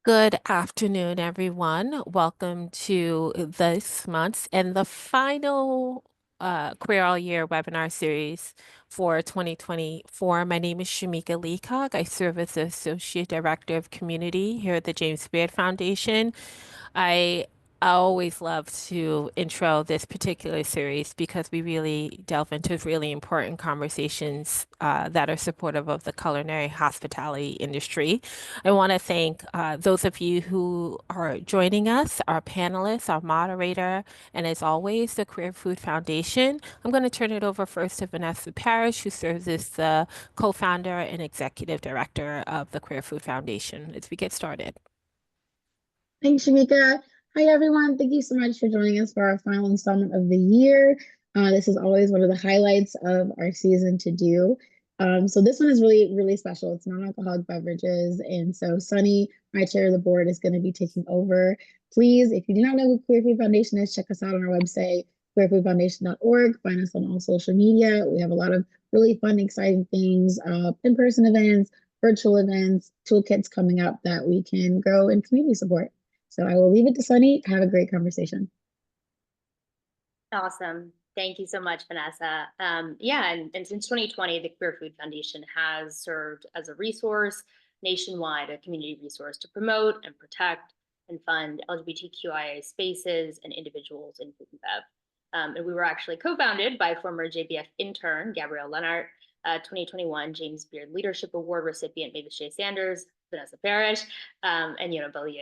Good afternoon, everyone. Welcome to this month's and the final Queer All Year webinar series for 2024. My name is Shamika Leacock. I serve as the Associate Director of Community here at the James Beard Foundation. I always love to intro this particular series because we really delve into really important conversations that are supportive of the culinary hospitality industry. I want to thank those of you who are joining us, our panelists, our moderator, and as always, the Queer Food Foundation. I'm going to turn it over first to Vanessa Parrish, who serves as the co-founder and executive director of the Queer Food Foundation, as we get started. Thanks, Shamika. Hi, everyone. Thank you so much for joining us for our final installment of the year. This is always one of the highlights of our season to do. So this one is really, really special. It's non-alcoholic beverages. And so Sunny, my chair of the board, is going to be taking over. Please, if you do not know who Queer Food Foundation is, check us out on our website, queerfoodfoundation.org. Find us on all social media. We have a lot of really fun, exciting things, in-person events, virtual events, toolkits coming up that we can grow in community support. So I will leave it to Sunny. Have a great conversation. Awesome. Thank you so much, Vanessa. Yeah, and since 2020, the Queer Food Foundation has served as a resource nationwide, a community resource to promote and protect and fund LGBTQIA spaces and individuals in food and bev. And we were actually co-founded by former JBF intern, Gabrielle Lennart, 2021 James Beard Leadership Award recipient Mavis J. Sanders, Vanessa Parrish, and Yona Bellew.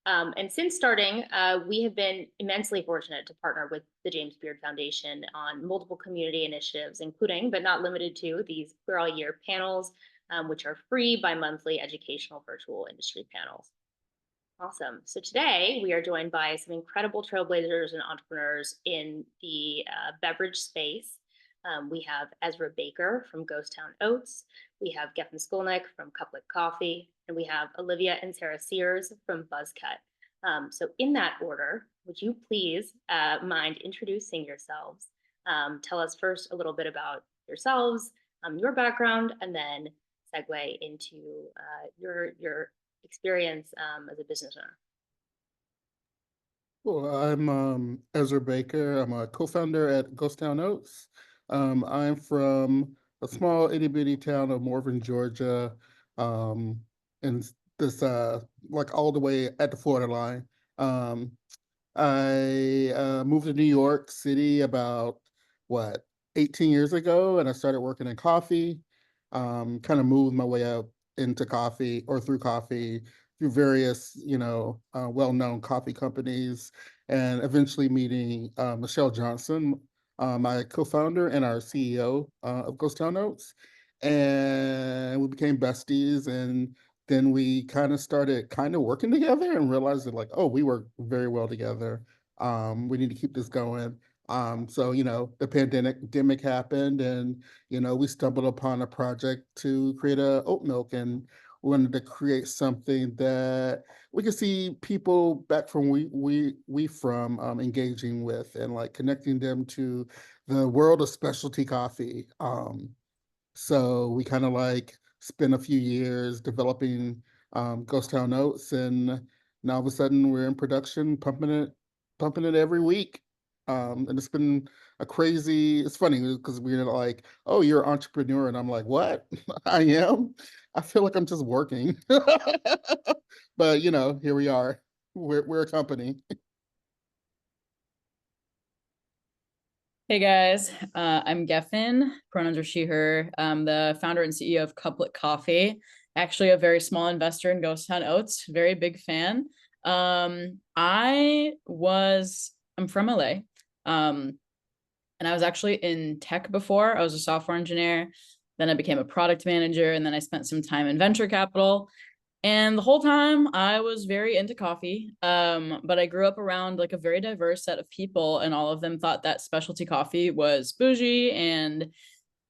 And since starting, we have been immensely fortunate to partner with the James Beard Foundation on multiple community initiatives, including, but not limited to, these Queer All Year panels, which are free bi-monthly educational virtual industry panels. Awesome. So today we are joined by some incredible trailblazers and entrepreneurs in the beverage space. We have Ezra Baker from Ghost Town Oats. We have Gefen Skolnick from Couplet Coffee, and we have Olivia and Sarah Sears from BuzzCutt. So in that order, would you please mind introducing yourselves? Tell us first a little bit about yourselves, your background, and then segue into your experience as a business owner. Well, I'm Ezra Baker. I'm a co-founder at Ghost Town Oats. I'm from a small itty-bitty town of Morven, Georgia, and this like all the way at the Florida line. I moved to New York City about 18 years ago, and I started working in coffee. Kind of moved my way up into coffee or through coffee through various, well-known coffee companies, and eventually meeting Michelle Johnson, my co-founder and our CEO of Ghost Town Oats. And we became besties, and then we kind of started working together and realized that oh, we work very well together. We need to keep this going. So, the pandemic happened, and, we stumbled upon a project to create a oat milk, and wanted to create something that we could see people back from we from engaging with, and connecting them to the world of specialty coffee. So we kind of spent a few years developing Ghost Town Oats, and now all of a sudden we're in production, pumping it every week. And it's been it's funny because we're like, oh, you're an entrepreneur. And I'm like, what? I am? I feel like I'm just working. But, here we are. We're a company. Hey guys, I'm Gefen, pronouns are she, her. I'm the founder and CEO of Couplet Coffee, actually a very small investor in Ghost Town Oats, very big fan. I'm from LA, and I was actually in tech before. I was a software engineer, then I became a product manager, and then I spent some time in venture capital. And the whole time I was very into coffee, but I grew up around a very diverse set of people, and all of them thought that specialty coffee was bougie and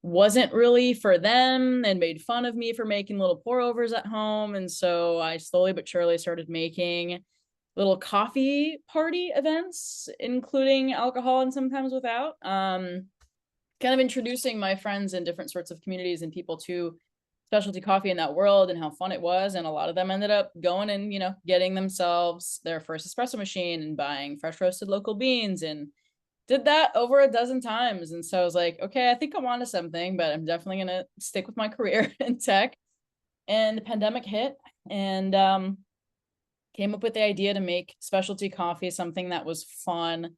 wasn't really for them, and made fun of me for making little pour overs at home. And so I slowly but surely started making little coffee party events, including alcohol and sometimes without, kind of introducing my friends in different sorts of communities and people to specialty coffee in that world and how fun it was. And a lot of them ended up going and, you know, getting themselves their first espresso machine and buying fresh roasted local beans, and did that over a dozen times. And so I was like, okay, I think I'm onto something, but I'm definitely going to stick with my career in tech. And the pandemic hit, and came up with the idea to make specialty coffee something that was fun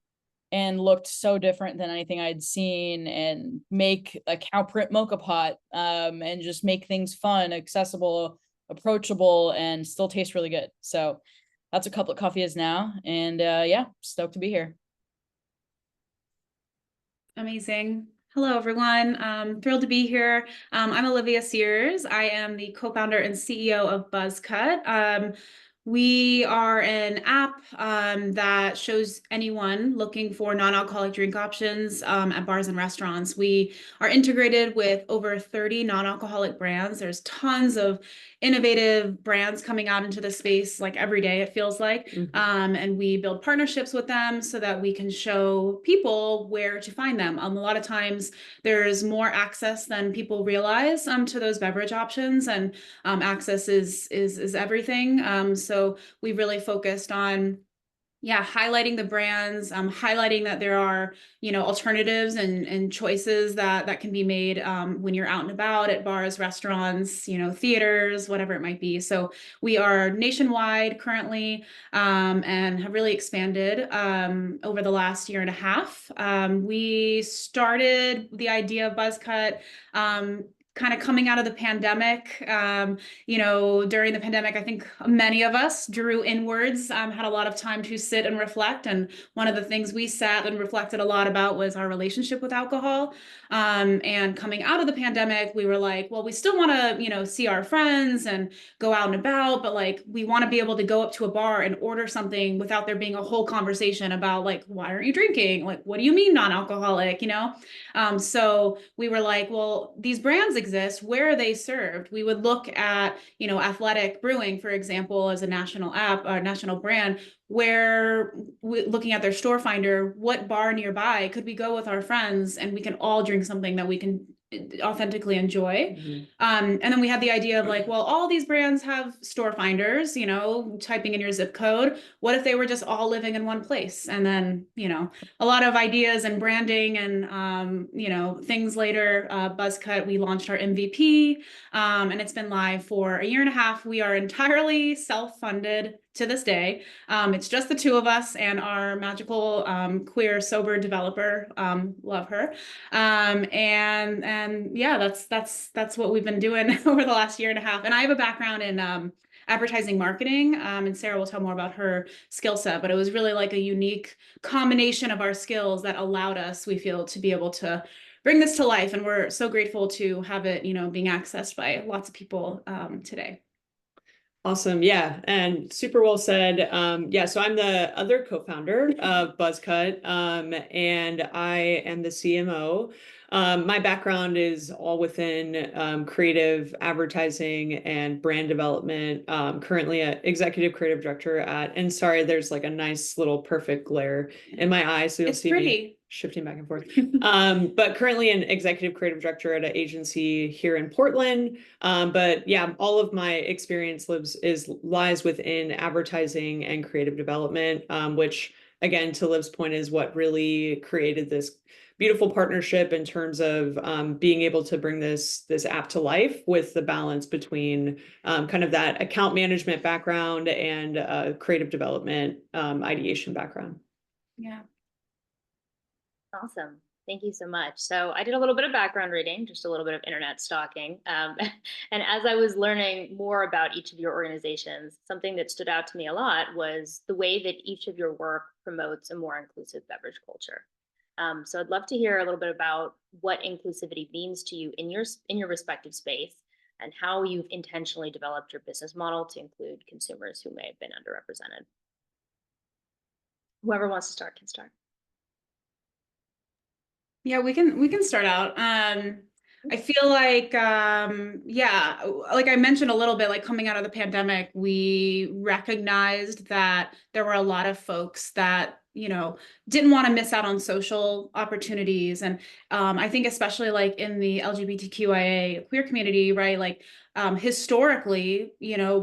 and looked so different than anything I'd seen, and make a cow print mocha pot, and just make things fun, accessible, approachable, and still taste really good. So that's what Couplet Coffee is now. And yeah, stoked to be here. Amazing. Hello, everyone. Thrilled to be here. I'm Olivia Sears. I am the co-founder and CEO of BuzzCutt. We are an app that shows anyone looking for non-alcoholic drink options at bars and restaurants. We are integrated with over 30 non-alcoholic brands. There's tons of innovative brands coming out into the space like every day, it feels like. And we build partnerships with them so that we can show people where to find them. A lot of times there's more access than people realize to those beverage options, and access is everything. So we really focused on highlighting the brands, highlighting that there are, you know, alternatives and choices that can be made when you're out and about at bars, restaurants, you know, theaters, whatever it might be. So we are nationwide currently, and have really expanded over the last year and a half. We started the idea of BuzzCutt kind of coming out of the pandemic. You know, during the pandemic, I think many of us drew inwards, had a lot of time to sit and reflect. And one of the things we sat and reflected a lot about was our relationship with alcohol. And coming out of the pandemic, we were like, well, we still want to, you know, see our friends and go out and about, but like, we want to be able to go up to a bar and order something without there being a whole conversation about like, why aren't you drinking? Like, what do you mean non-alcoholic, you know? So we were like, well, these brands exist. Where are they served? We would look at, you know, Athletic Brewing, for example, as a national app or national brand, where looking at their store finder, what bar nearby could we go with our friends and we can all drink something that we can authentically enjoy. And then we had the idea of like, well, all these brands have store finders, you know, typing in your zip code. What if they were just all living in one place? And then, you know, a lot of ideas and branding and, you know, things later, BuzzCutt, we launched our MVP, and it's been live for a year and a half. We are entirely self-funded to this day. It's just the two of us and our magical queer sober developer. Love her. And yeah, that's what we've been doing over the last year and a half. And I have a background in advertising marketing, and Sarah will tell more about her skill set, but it was really like a unique combination of our skills that allowed us, we feel, to be able to bring this to life. And we're so grateful to have it, you know, being accessed by lots of people today. Awesome. Yeah. And super well said. Yeah. So I'm the other co-founder of BuzzCutt, and I am the CMO. My background is all within creative advertising and brand development. Currently an executive creative director at, and sorry, there's like a nice little perfect glare in my eye. So you'll see me shifting back and forth. But currently an executive creative director at an agency here in Portland. But yeah, all of my experience lies within advertising and creative development, which again, to Liv's point, is what really created this beautiful partnership in terms of being able to bring this app to life with the balance between kind of that account management background and creative development ideation background. Yeah. Awesome. Thank you so much. So I did a little bit of background reading, just a little bit of internet stalking. And as I was learning more about each of your organizations, something that stood out to me a lot was the way that each of your work promotes a more inclusive beverage culture. So I'd love to hear a little bit about what inclusivity means to you in your respective space, and how you've intentionally developed your business model to include consumers who may have been underrepresented. Whoever wants to start can start. Yeah, we can start out. I feel like, yeah, like I mentioned a little bit, like coming out of the pandemic, we recognized that there were a lot of folks that, didn't want to miss out on social opportunities. And I think especially like in the LGBTQIA queer community, right? Like historically,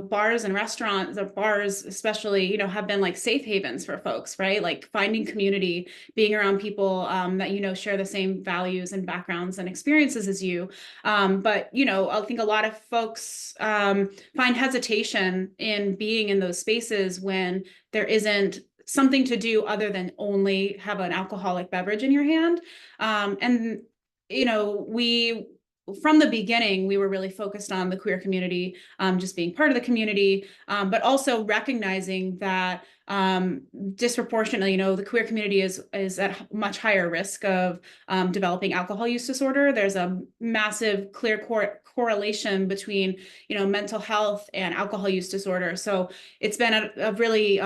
bars and restaurants, or bars especially, have been like safe havens for folks, right? Like finding community, being around people that, share the same values and backgrounds and experiences as you. But, I think a lot of folks find hesitation in being in those spaces when there isn't something to do other than only have an alcoholic beverage in your hand. And, from the beginning, we were really focused on the queer community, just being part of the community, but also recognizing that disproportionately, the queer community is at much higher risk of developing alcohol use disorder. There's a massive clear correlation between, mental health and alcohol use disorder. So it's been a really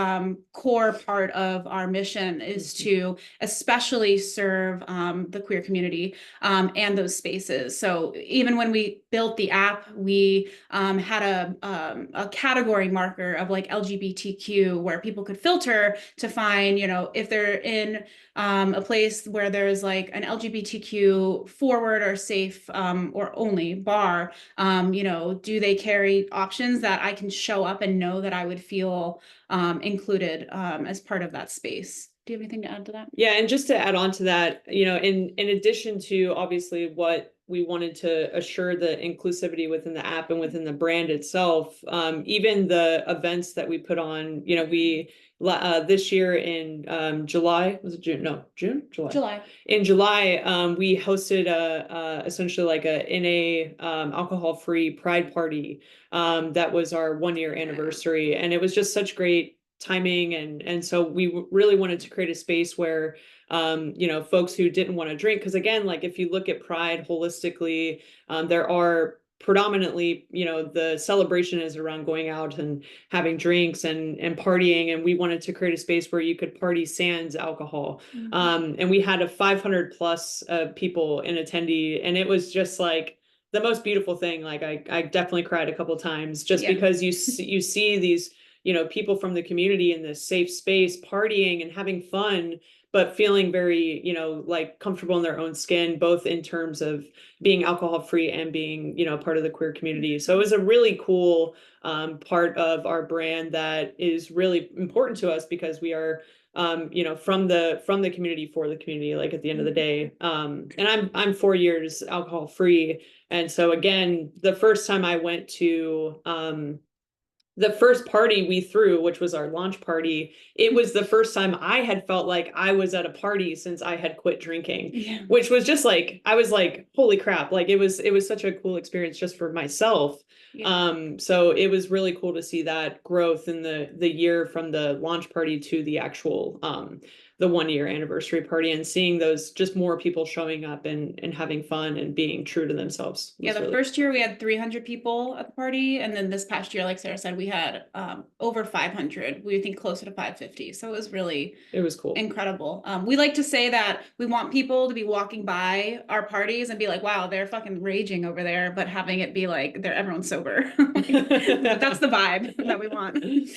core part of our mission is to especially serve the queer community and those spaces. So even when we built the app, we had a category marker of like LGBTQ where people could filter to find, if they're in a place where there's like an LGBTQ forward or safe or only bar, do they carry options that I can show up and know that I would feel included as part of that space. Do you have anything to add to that? Yeah, and just to add on to that, in addition to obviously what we wanted to assure the inclusivity within the app and within the brand itself, even the events that we put on, we this year in July, was it June? No, June? July. In July, we hosted essentially like a NA alcohol-free pride party that was our 1-year anniversary, and it was just such great timing, and so we really wanted to create a space where folks who didn't want to drink, because again, like if you look at pride holistically, there are predominantly, the celebration is around going out and having drinks and partying, and we wanted to create a space where you could party sans alcohol. And we had a 500 plus people in attendee, and it was just like the most beautiful thing. Like I definitely cried a couple times just because you see these people from the community in this safe space partying and having fun, but feeling very, like comfortable in their own skin, both in terms of being alcohol free and being, part of the queer community. So it was a really cool part of our brand that is really important to us because we are, from the community for the community, like at the end of the day. And I'm 4 years alcohol free. And so again, the first time I went to, the first party we threw, which was our launch party, it was the first time I had felt like I was at a party since I had quit drinking, which was just like, I was like, holy crap. Like it was such a cool experience just for myself. So it was really cool to see that growth in the year from the launch party to the actual, the 1-year anniversary party, and seeing those just more people showing up and having fun and being true to themselves. Yeah, the first year we had 300 people at the party, and then this past year, like Sarah said, we had over 500. We think closer to 550. So it was cool, incredible. We like to say that we want people to be walking by our parties and be like, wow, they're fucking raging over there, but having it be like everyone's sober. That's the vibe that we want, and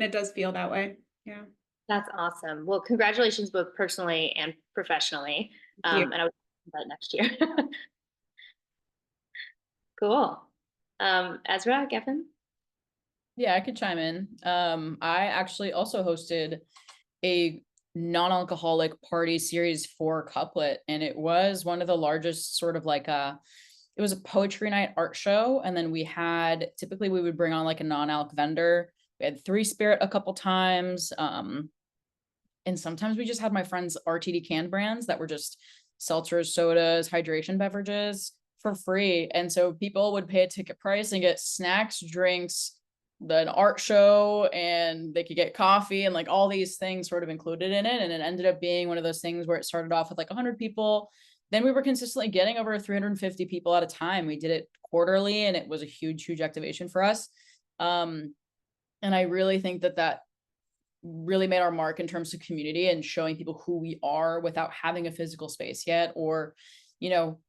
it does feel that way. Yeah. That's awesome. Well, congratulations both personally and professionally. And I would do that next year. Cool. Ezra, Gefen? Yeah, I could chime in. I actually also hosted a non-alcoholic party series for Couplet, and it was one of the largest sort of like it was a poetry night art show. And then typically we would bring on like a non-alc vendor. We had 3 Spirit a couple times. And sometimes we just had my friends' RTD canned brands that were just seltzers, sodas, hydration beverages for free. And so people would pay a ticket price and get snacks, drinks, an art show, and they could get coffee and like all these things sort of included in it. And it ended up being one of those things where it started off with like 100 people. Then we were consistently getting over 350 people at a time. We did it quarterly, and it was a huge, huge activation for us. And I really think that really made our mark in terms of community and showing people who we are without having a physical space yet, or,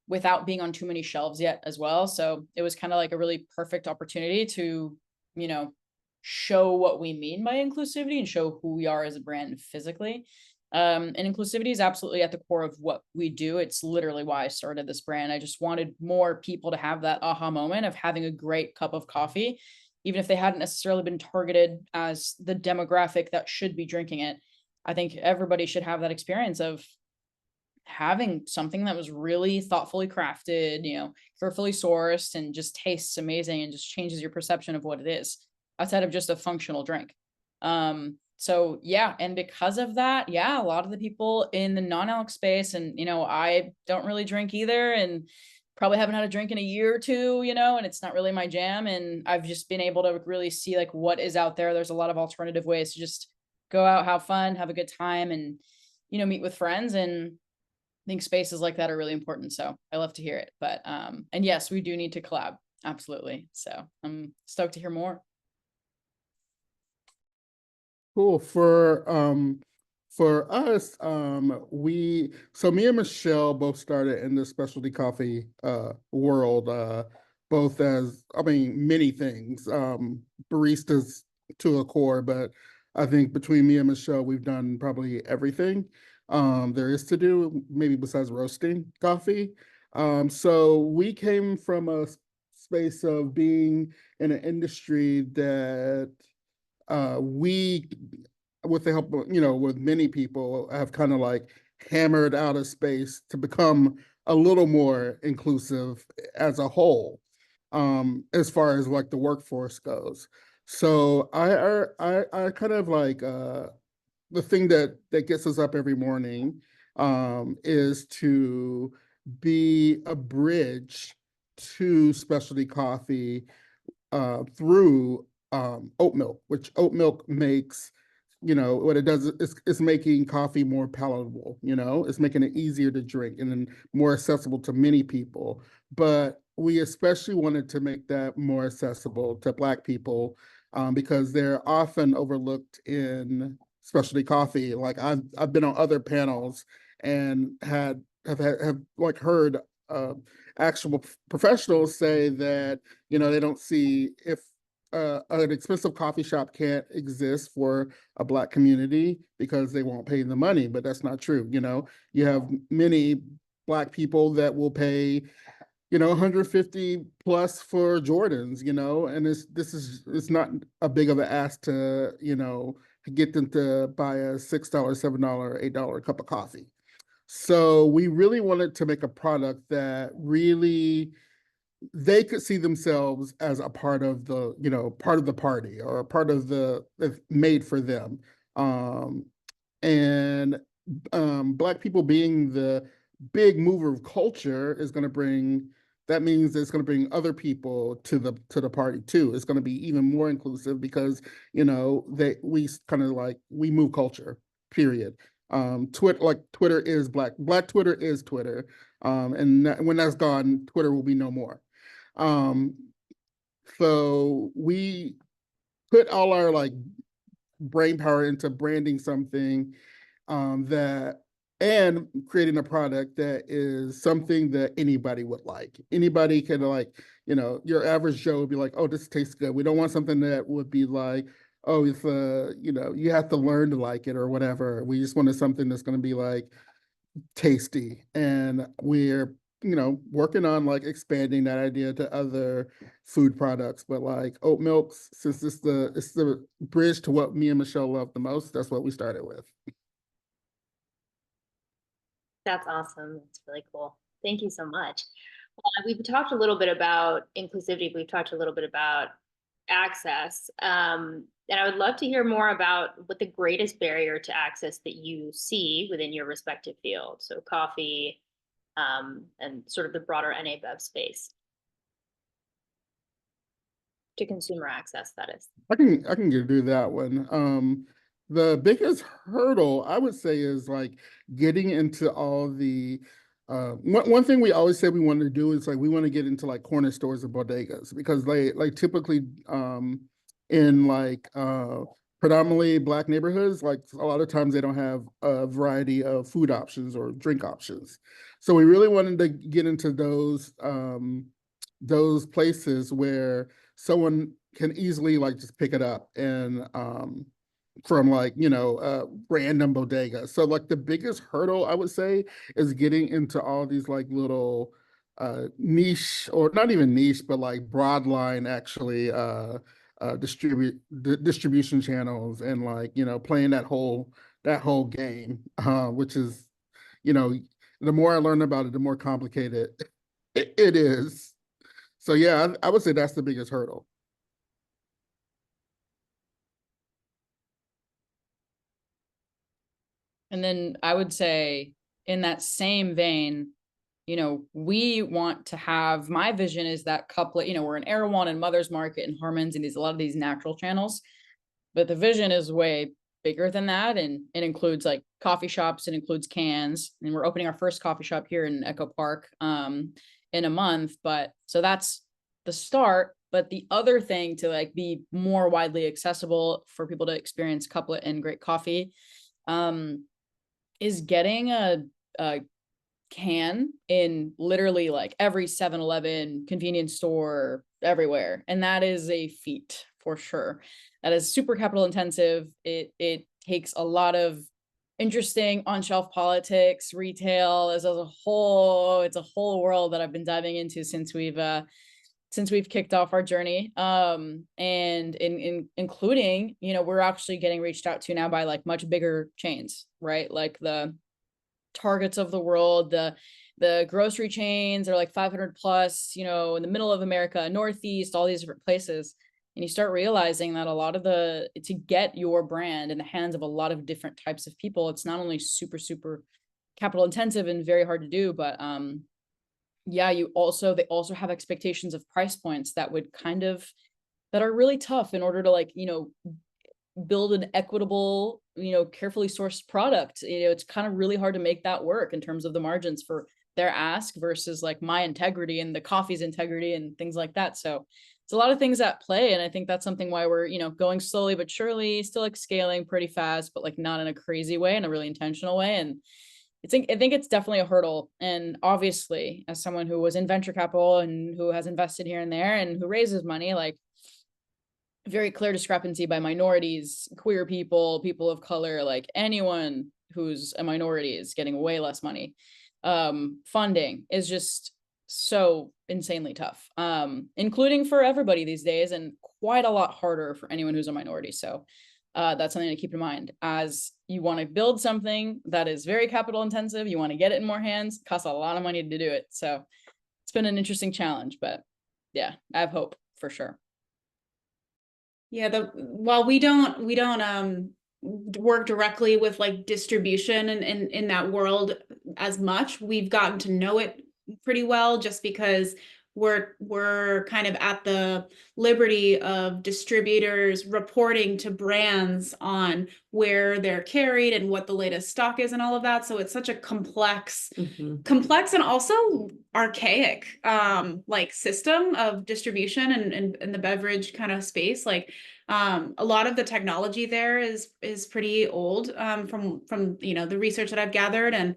without being on too many shelves yet as well. So it was kind of like a really perfect opportunity to, show what we mean by inclusivity and show who we are as a brand physically. And inclusivity is absolutely at the core of what we do. It's literally why I started this brand. I just wanted more people to have that aha moment of having a great cup of coffee, even if they hadn't necessarily been targeted as the demographic that should be drinking it. I think everybody should have that experience of having something that was really thoughtfully crafted, carefully sourced, and just tastes amazing and just changes your perception of what it is outside of just a functional drink. So yeah, and because of that, yeah, a lot of the people in the non-alc space, and I don't really drink either, and probably haven't had a drink in a year or two, and it's not really my jam. And I've just been able to really see like what is out there. There's a lot of alternative ways to just go out, have fun, have a good time, and meet with friends. And I think spaces like that are really important. So I love to hear it. But and yes, we do need to collab. Absolutely. So I'm stoked to hear more. Cool. For us, me and Michelle both started in the specialty coffee world, both as many things, baristas to a core, but I think between me and Michelle, we've done probably everything there is to do, maybe besides roasting coffee. So we came from a space of being in an industry that we, with the help of, with many people, have kind of like hammered out a space to become a little more inclusive as a whole, as far as like the workforce goes. So I kind of like the thing that gets us up every morning is to be a bridge to specialty coffee through oat milk, which oat milk makes, what it does is it's making coffee more palatable, it's making it easier to drink and then more accessible to many people. But we especially wanted to make that more accessible to Black people because they're often overlooked in specialty coffee. Like I've been on other panels and have like heard actual professionals say that they don't see if an expensive coffee shop can't exist for a Black community because they won't pay the money, but that's not true. You have many Black people that will pay 150 plus for Jordans, and it's not a big of an ask to get them to buy a $6, $7, $8 cup of coffee. So we really wanted to make a product that really they could see themselves as a part of the, part of the party or a part of the made for them. And Black people being the big mover of culture is going to bring, that means it's going to bring other people to the party too. It's going to be even more inclusive because, we kind of like, we move culture, period. Twitter is Black Twitter is Twitter. And when that's gone, Twitter will be no more. So we put all our like brain power into branding something that and creating a product that is something that anybody would like. Anybody can like, your average Joe would be like, oh, this tastes good. We don't want something that would be like, oh, it's you have to learn to like it or whatever. We just wanted something that's going to be like tasty. And we're working on like expanding that idea to other food products, but like oat milks, since it's the bridge to what me and Michelle love the most, that's what we started with. That's awesome. That's really cool. Thank you so much. We've talked a little bit about inclusivity. We've talked a little bit about access. And I would love to hear more about what the greatest barrier to access that you see within your respective field. So coffee, and sort of the broader NABEV space to consumer access, that is. I can do that one. The biggest hurdle I would say is like getting into all the one thing we always say we want to do is like we want to get into like corner stores and bodegas because they like typically in like predominantly Black neighborhoods, like a lot of times they don't have a variety of food options or drink options. So we really wanted to get into those places where someone can easily like just pick it up and from like, you know, random bodega. So like the biggest hurdle I would say is getting into all these like little niche, or not even niche, but like broad line actually distribution channels, and like, you know, playing that whole game, which is, you know, the more I learn about it, the more complicated it is. So yeah, I would say that's the biggest hurdle. And then I would say in that same vein, you know, we want to have, my vision is that Couplet, you know, we're in Erewhon and Mother's Market and Harmon's and a lot of these natural channels, but the vision is way bigger than that. And it includes like coffee shops, it includes cans, and we're opening our first coffee shop here in Echo Park in a month. But so that's the start. But the other thing to like be more widely accessible for people to experience Couplet and great coffee is getting a can in literally like every 7-Eleven, convenience store, everywhere. And that is a feat for sure. That is super capital intensive. It takes a lot of interesting on-shelf politics, retail as a whole. It's a whole world that I've been diving into since we've kicked off our journey. And in including, you know, we're actually getting reached out to now by like much bigger chains, right? Like the Targets of the world, the grocery chains are like 500 plus, you know, in the middle of America, Northeast, all these different places. And you start realizing that a lot of to get your brand in the hands of a lot of different types of people, it's not only super, super capital intensive and very hard to do, but yeah, they also have expectations of price points that are really tough in order to like, you know, build an equitable, you know, carefully sourced product. You know, it's kind of really hard to make that work in terms of the margins for their ask versus like my integrity and the coffee's integrity and things like that. So it's a lot of things at play. And I think that's something why we're, you know, going slowly but surely, still like scaling pretty fast, but like not in a crazy way, in a really intentional way. And I think it's definitely a hurdle. And obviously, as someone who was in venture capital and who has invested here and there and who raises money, like very clear discrepancy by minorities, queer people, people of color, like anyone who's a minority is getting way less money. Funding is just so insanely tough, including for everybody these days, and quite a lot harder for anyone who's a minority. So that's something to keep in mind as you want to build something that is very capital intensive. You want to get it in more hands, it costs a lot of money to do it. So it's been an interesting challenge, but yeah, I have hope for sure. Yeah, while we don't work directly with like distribution and in that world as much, we've gotten to know it pretty well just because we're kind of at the liberty of distributors reporting to brands on where they're carried and what the latest stock is and all of that. So it's such a complex and also archaic like system of distribution and the beverage kind of space. Like a lot of the technology there is pretty old from you know the research that I've gathered, and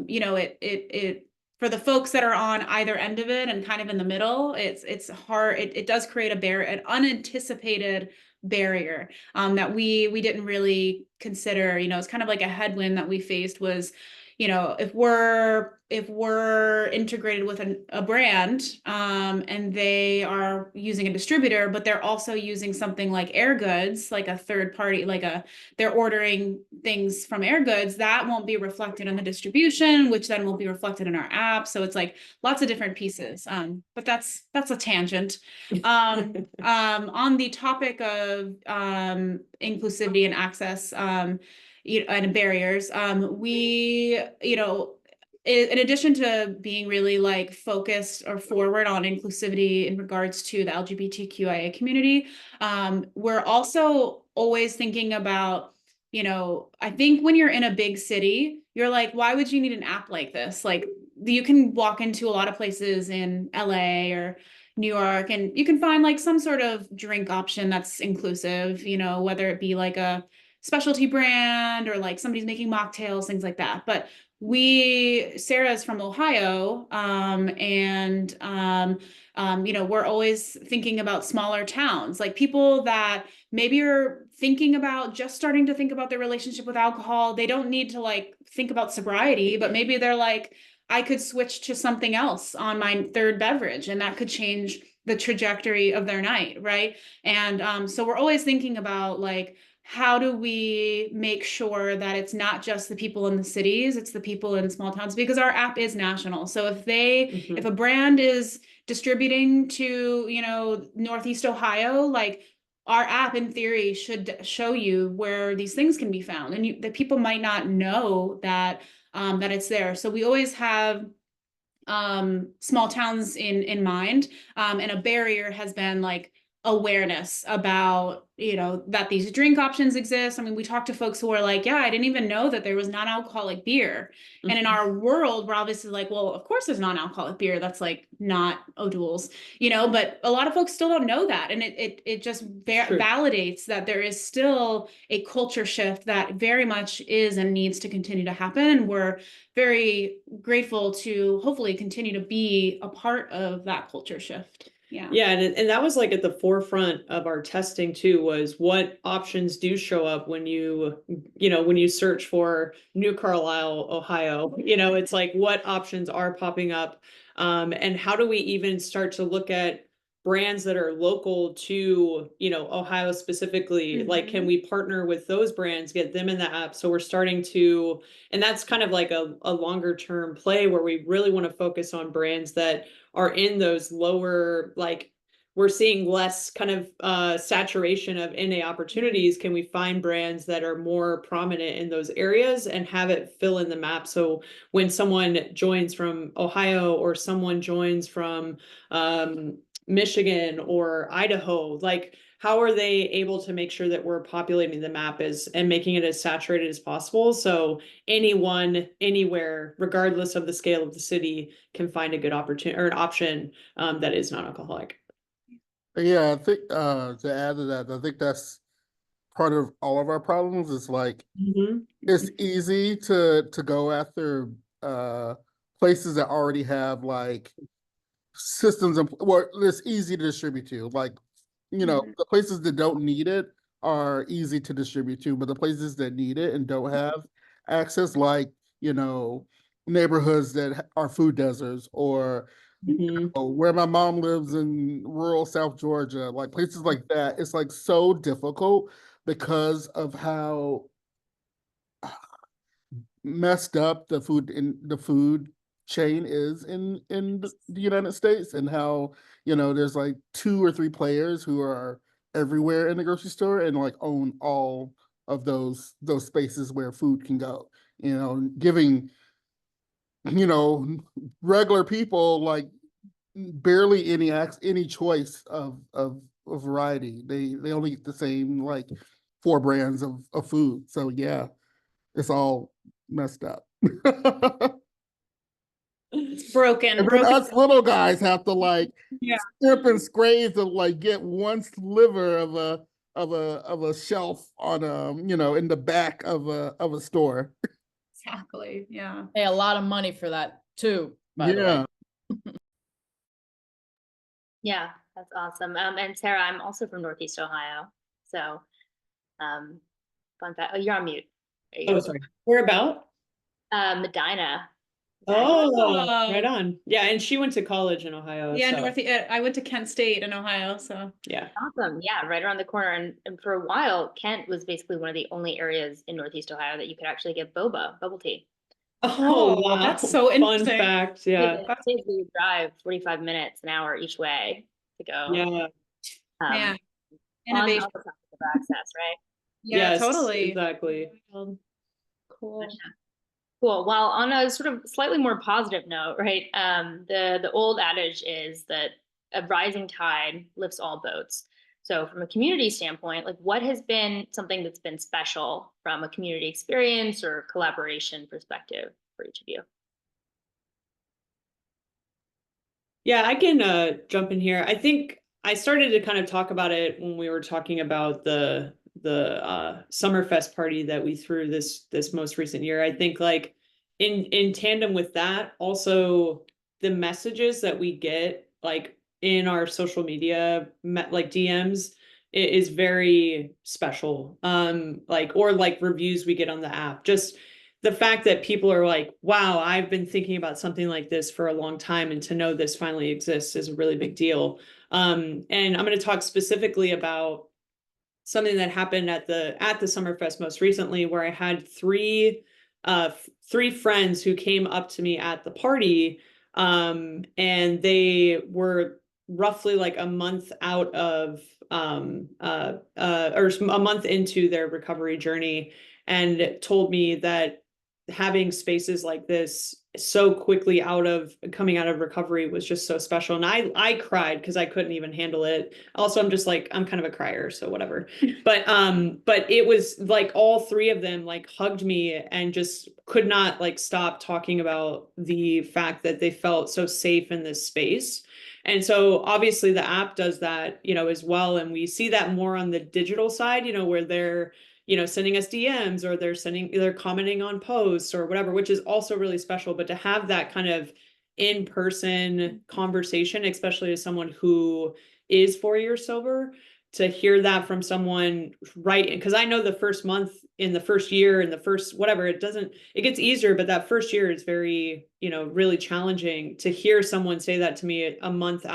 you know it for the folks that are on either end of it and kind of in the middle, it's hard. It does create an unanticipated barrier that we didn't really consider. You know, it's kind of like a headwind that we faced was, you know, if we're integrated with a brand and they are using a distributor, but they're also using something like Air Goods, like a third party, they're ordering things from Air Goods, that won't be reflected in the distribution, which then won't be reflected in our app. So it's like lots of different pieces. But that's a tangent. On the topic of inclusivity and access, you know, and barriers, we, you know, in addition to being really like focused or forward on inclusivity in regards to the LGBTQIA community, we're also always thinking about, you know, I think when you're in a big city, you're like, why would you need an app like this? Like you can walk into a lot of places in LA or New York and you can find like some sort of drink option that's inclusive, you know, whether it be like a specialty brand or like somebody's making mocktails, things like that. But Sarah's from Ohio, you know, we're always thinking about smaller towns, like people that maybe are thinking about just starting to think about their relationship with alcohol. They don't need to like think about sobriety, but maybe they're like, I could switch to something else on my third beverage, and that could change the trajectory of their night, right? And so we're always thinking about like, how do we make sure that it's not just the people in the cities, it's the people in small towns, because our app is national. So if a brand is distributing to, you know, Northeast Ohio, like our app in theory should show you where these things can be found, and that people might not know that that it's there. So we always have small towns in mind, and a barrier has been like awareness about, you know, that these drink options exist. I mean, we talk to folks who are like, yeah, I didn't even know that there was non-alcoholic beer. And in our world, we're obviously like, well, of course there's non-alcoholic beer that's like not O'Doul's, you know, but a lot of folks still don't know that. And it just validates that there is still a culture shift that very much is and needs to continue to happen. And we're very grateful to hopefully continue to be a part of that culture shift. Yeah, and that was like at the forefront of our testing too, was what options do show up when you know, when you search for New Carlisle, Ohio, you know, it's like what options are popping up, and how do we even start to look at brands that are local to, you know, Ohio specifically, like can we partner with those brands, get them in the app? So we're starting to, and that's kind of like a longer term play where we really want to focus on brands that are in those lower, like we're seeing less kind of saturation of NA opportunities. Can we find brands that are more prominent in those areas and have it fill in the map? So when someone joins from Ohio or someone joins from Michigan or Idaho, like how are they able to make sure that we're populating the map and making it as saturated as possible? So anyone, anywhere, regardless of the scale of the city, can find a good opportunity or an option that is non-alcoholic. Yeah, I think to add to that, I think that's part of all of our problems. Is like it's easy to go after places that already have like systems and well, it's easy to distribute to. Like, you know, the places that don't need it are easy to distribute to, but the places that need it and don't have access, like, you know, neighborhoods that are food deserts, or where my mom lives in rural South Georgia, like places like that, it's like so difficult because of how messed up the food chain is in the United States, and how, you know, there's like 2 or 3 players who are everywhere in the grocery store and like own all of those spaces where food can go, you know, giving, you know, regular people like barely any choice of variety. They only eat the same like 4 brands of food. So yeah, it's all messed up. It's broken. And then us little guys have to like strip and scrape to like get one sliver of a shelf on you know, in the back of a store. Exactly. Yeah. Pay a lot of money for that too, by the way. Yeah, that's awesome. And Sarah, I'm also from Northeast Ohio. So, fun fact. Oh, you're on mute. Oh, sorry. Where about? Medina. Oh, right on. Yeah, and she went to college in Ohio. Yeah, so. I went to Kent State in Ohio, so. Yeah. Awesome. Yeah, right around the corner. And for a while, Kent was basically one of the only areas in Northeast Ohio that you could actually get bubble tea. Oh, wow. That's so interesting. Fun fact. Yeah. You drive 45 minutes, an hour each way to go. Yeah. Yeah. Innovation of access, right? Yeah, yes, totally. Exactly. Cool. Cool. Well, on a sort of slightly more positive note, right? The old adage is that a rising tide lifts all boats. So from a community standpoint, like what has been something that's been special from a community experience or collaboration perspective for each of you? Yeah, I can jump in here. I think I started to kind of talk about it when we were talking about the Summerfest party that we threw this most recent year. I think like in tandem with that, also the messages that we get like in our social media, like DMs, is very special. Like, or like reviews we get on the app, just the fact that people are like, wow, I've been thinking about something like this for a long time, and to know this finally exists is a really big deal. And I'm going to talk specifically about something that happened at the Summerfest most recently, where I had three friends who came up to me at the party, and they were roughly like a month out of or a month into their recovery journey, and told me that having spaces like this so quickly coming out of recovery was just so special. And I cried because I couldn't even handle it. Also, I'm just like, I'm kind of a crier, so whatever. But it was like all three of them like hugged me and just could not like stop talking about the fact that they felt so safe in this space. And so obviously the app does that, as well. And we see that more on the digital side, where they're sending us DMs, or they're commenting on posts or whatever, which is also really special. But to have that kind of in-person conversation, especially as someone who is 4 years sober, to hear that from someone, right? Because I know the first month, in the first year, in the first whatever, it gets easier, but that first year is very, really challenging. To hear someone say that to me a month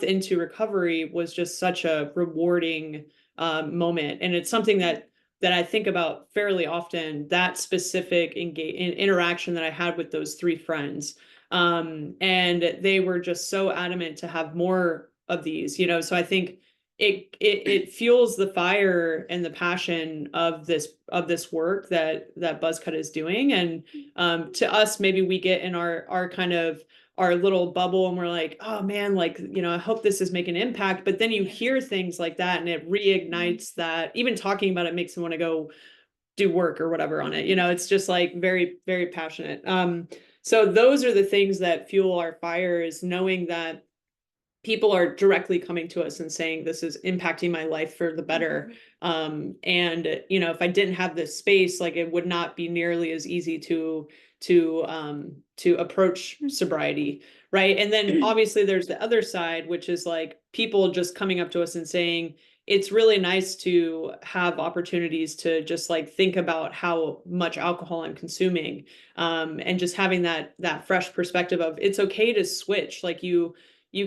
into recovery was just such a rewarding moment. And it's something that I think about fairly often, that specific interaction that I had with those three friends. And they were just so adamant to have more of these, so I think it fuels the fire and the passion of this work that BuzzCutt is doing. And to us, maybe we get in our kind of our little bubble, and we're like, oh man, like, I hope this is making an impact. But then you hear things like that, and it reignites that. Even talking about it makes me want to go do work or whatever on it. It's just like very, very passionate. So those are the things that fuel our fire, is knowing that people are directly coming to us and saying, this is impacting my life for the better. And, if I didn't have this space, like, it would not be nearly as easy to approach sobriety. Right. And then obviously there's the other side, which is like people just coming up to us and saying, it's really nice to have opportunities to just like think about how much alcohol I'm consuming. And just having that fresh perspective of, it's okay to switch. Like you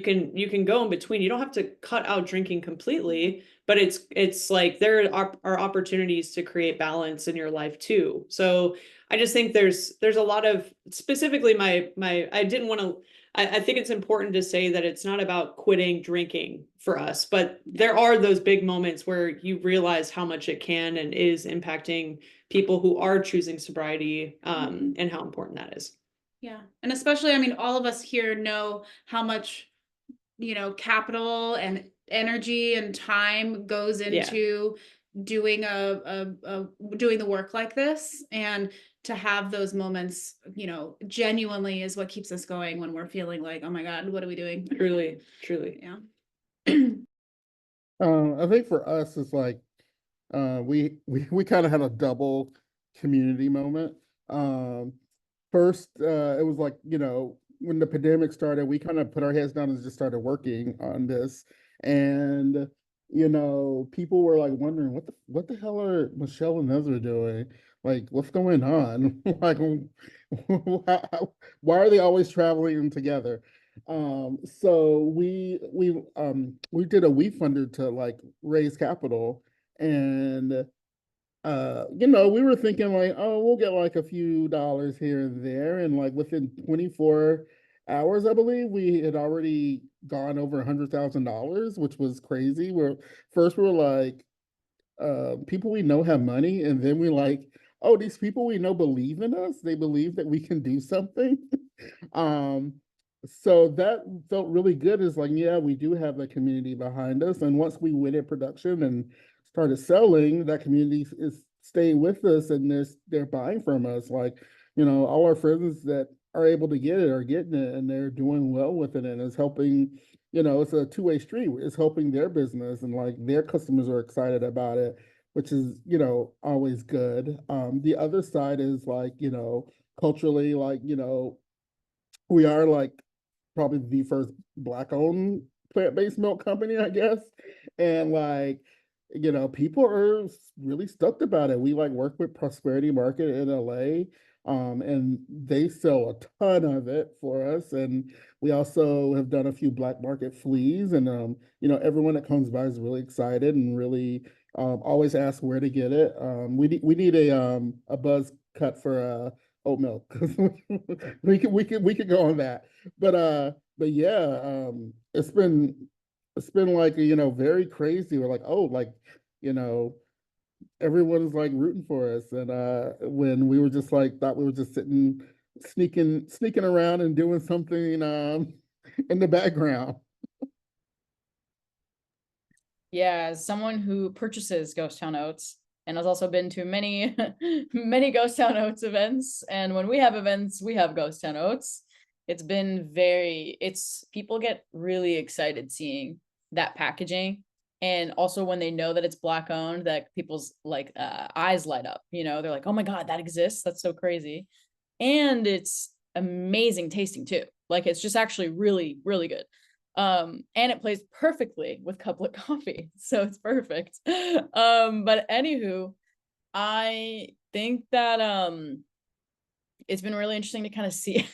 can go in between. You don't have to cut out drinking completely, but it's like there are opportunities to create balance in your life too. So I just think there's a lot of, specifically I think it's important to say that it's not about quitting drinking for us, but there are those big moments where you realize how much it can and is impacting people who are choosing sobriety, and how important that is. Yeah. And especially, I mean, all of us here know how much, capital and energy and time goes into doing doing the work like this. And to have those moments, genuinely is what keeps us going when we're feeling like, oh my God, what are we doing? Truly. Yeah. I think for us, it's like we kind of had a double community moment. First, it was like, when the pandemic started, we kind of put our heads down and just started working on this. And, people were like wondering, what the hell are Michelle and Ezra doing? Like, what's going on? Like, why are they always traveling together? So we did a WeFunder to like raise capital, and we were thinking like, oh, we'll get like a few dollars here and there. And like within 24 hours, I believe we had already gone over $100,000, which was crazy. We were like, people we know have money. And then we like, oh, these people we know believe in us. They believe that we can do something. So that felt really good. It's like, yeah, we do have the community behind us. And once we went in production and started selling, that community is staying with us, and they're buying from us. Like, all our friends that are able to get it are getting it, and they're doing well with it, and it's helping, it's a two-way street. It's helping their business, and like their customers are excited about it. which is, you know, always good. The other side is like, you know, culturally, like, you know, we are like probably the first Black-owned plant-based milk company, I guess. And like, you know, people are really stoked about it. We like work with Prosperity Market in LA, and they sell a ton of it for us. And we also have done a few black market fleas, and you know, everyone that comes by is really excited and really always asks where to get it. We need a buzz cut for oat milk. We could go on that. But yeah, it's been like, you know, very crazy. We're like, oh, like, you know, everyone's like rooting for us. And when we were just like thought we were just sneaking around and doing something in the background. Yeah, as someone who purchases Ghost Town Oats and has also been to many, many Ghost Town Oats events. And when we have events, we have Ghost Town Oats. It's been people get really excited seeing that packaging. And also when they know that it's Black owned, that people's like eyes light up, you know, they're like, oh my God, that exists. That's so crazy. And it's amazing tasting too. Like it's just actually really, really good. And it plays perfectly with Couplet coffee. So it's perfect. But anywho, I think that it's been really interesting to kind of see.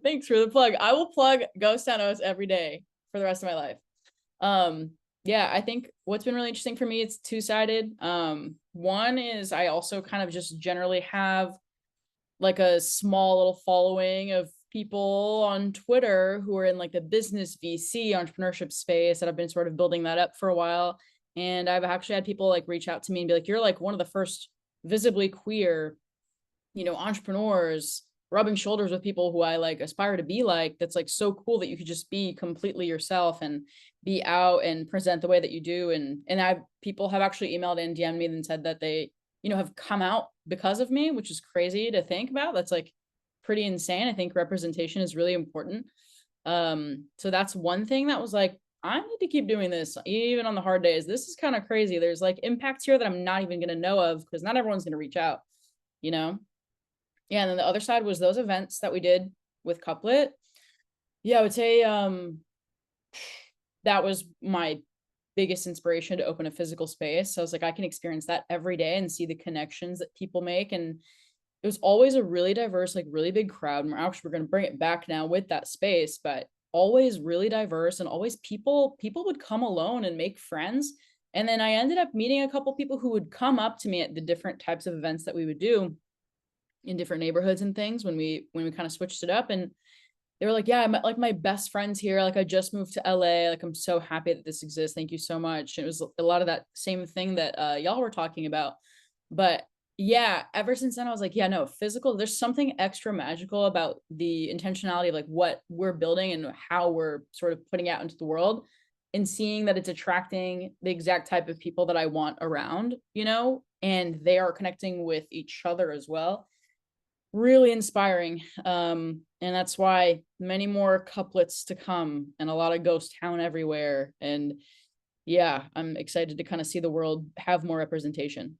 Thanks for the plug. I will plug Ghost Town Oats every day for the rest of my life. Yeah, I think what's been really interesting for me, it's two-sided. One is I also kind of just generally have like a small little following of people on Twitter who are in like the business VC entrepreneurship space that I've been sort of building that up for a while. And I've actually had people like reach out to me and be like, you're like one of the first visibly queer, you know, entrepreneurs rubbing shoulders with people who I like aspire to be like. That's like so cool that you could just be completely yourself and be out and present the way that you do. And people have actually emailed and DM'd me and said that they, you know, have come out because of me, which is crazy to think about. That's like pretty insane. I think representation is really important. So that's one thing that was like, I need to keep doing this even on the hard days. This is kind of crazy. There's like impacts here that I'm not even going to know of because not everyone's going to reach out, you know? Yeah. And then the other side was those events that we did with Couplet. Yeah, I would say that was my biggest inspiration to open a physical space. So I was like, I can experience that every day and see the connections that people make. And it was always a really diverse, like really big crowd. And we're going to bring it back now with that space, but always really diverse and always people would come alone and make friends. And then I ended up meeting a couple people who would come up to me at the different types of events that we would do in different neighborhoods and things when we kind of switched it up. And they were like, yeah, I met like my best friends here. Like I just moved to LA. Like, I'm so happy that this exists. Thank you so much. It was a lot of that same thing that y'all were talking about. But yeah, ever since then, I was like, yeah, no, physical, there's something extra magical about the intentionality of like what we're building and how we're sort of putting out into the world and seeing that it's attracting the exact type of people that I want around, you know, and they are connecting with each other as well. Really inspiring. And that's why many more couplets to come and a lot of ghost town everywhere. And yeah, I'm excited to kind of see the world have more representation.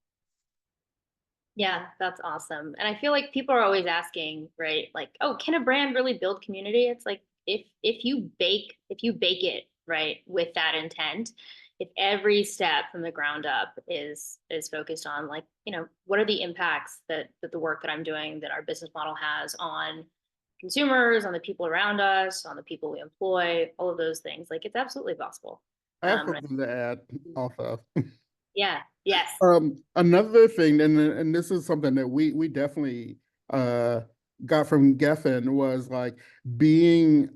Yeah, that's awesome. And I feel like people are always asking, right? Like, oh, can a brand really build community? It's like if you bake it, right, with that intent, if every step from the ground up is focused on like, you know, what are the impacts that the work that I'm doing, that our business model has on consumers, on the people around us, on the people we employ, all of those things, like it's absolutely possible. I have something to add also. Yeah, yes. Another thing, and this is something that we definitely got from Gefen, was like being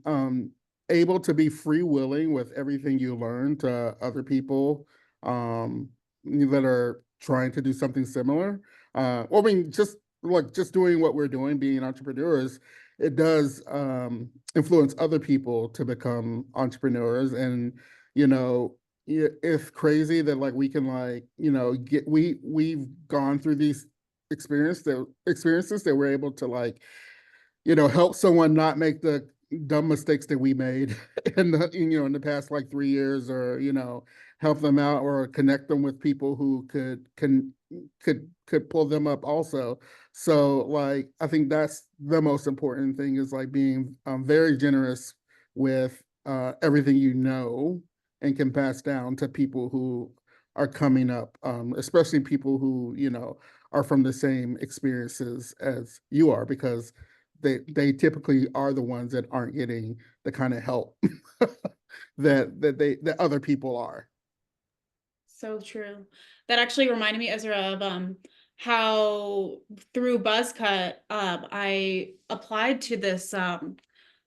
able to be freewheeling with everything you learn to other people that are trying to do something similar. Well, I mean, just doing what we're doing, being entrepreneurs, it does influence other people to become entrepreneurs. And you know, it's crazy that like we can like, you know, we've gone through these experiences that we're able to like, you know, help someone not make the dumb mistakes that we made in the, in the past like 3 years, or, help them out or connect them with people who could pull them up also. So like, I think that's the most important thing, is like being very generous with everything and can pass down to people who are coming up, especially people who, are from the same experiences as you are, because they typically are the ones that aren't getting the kind of help that other people are. So true. That actually reminded me, Ezra, of how through BuzzCutt, I applied to this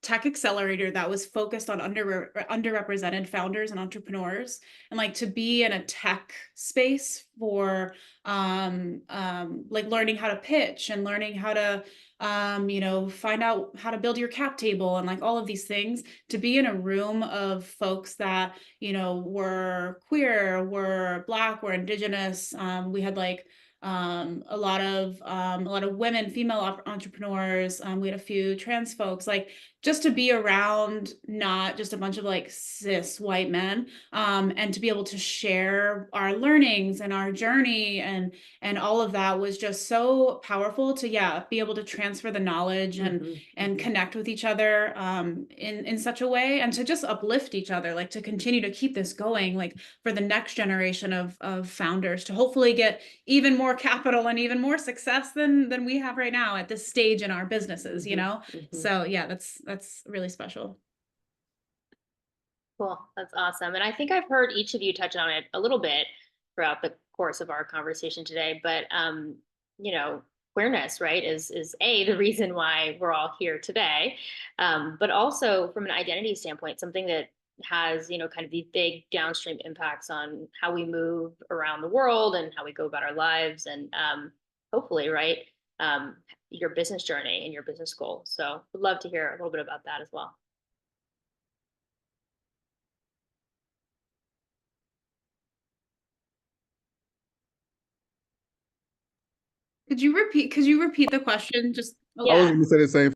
tech accelerator that was focused on underrepresented founders and entrepreneurs, and like to be in a tech space for like learning how to pitch and learning how to find out how to build your cap table and like all of these things, to be in a room of folks that, were queer, were Black, were Indigenous. We had like a lot of women, female entrepreneurs. We had a few trans folks, like just to be around not just a bunch of like cis white men, and to be able to share our learnings and our journey and all of that was just so powerful to be able to transfer the knowledge and connect with each other in such a way, and to just uplift each other, like to continue to keep this going, like for the next generation of founders to hopefully get even more capital and even more success than we have right now at this stage in our businesses, So that's really special. Cool. That's awesome. And I think I've heard each of you touch on it a little bit throughout the course of our conversation today, but queerness, right, is the reason why we're all here today. But also from an identity standpoint, something that has, kind of these big downstream impacts on how we move around the world and how we go about our lives, and hopefully, right, your business journey and your business goals. So would love to hear a little bit about that as well. Could you repeat the question? Just I was going to say the same.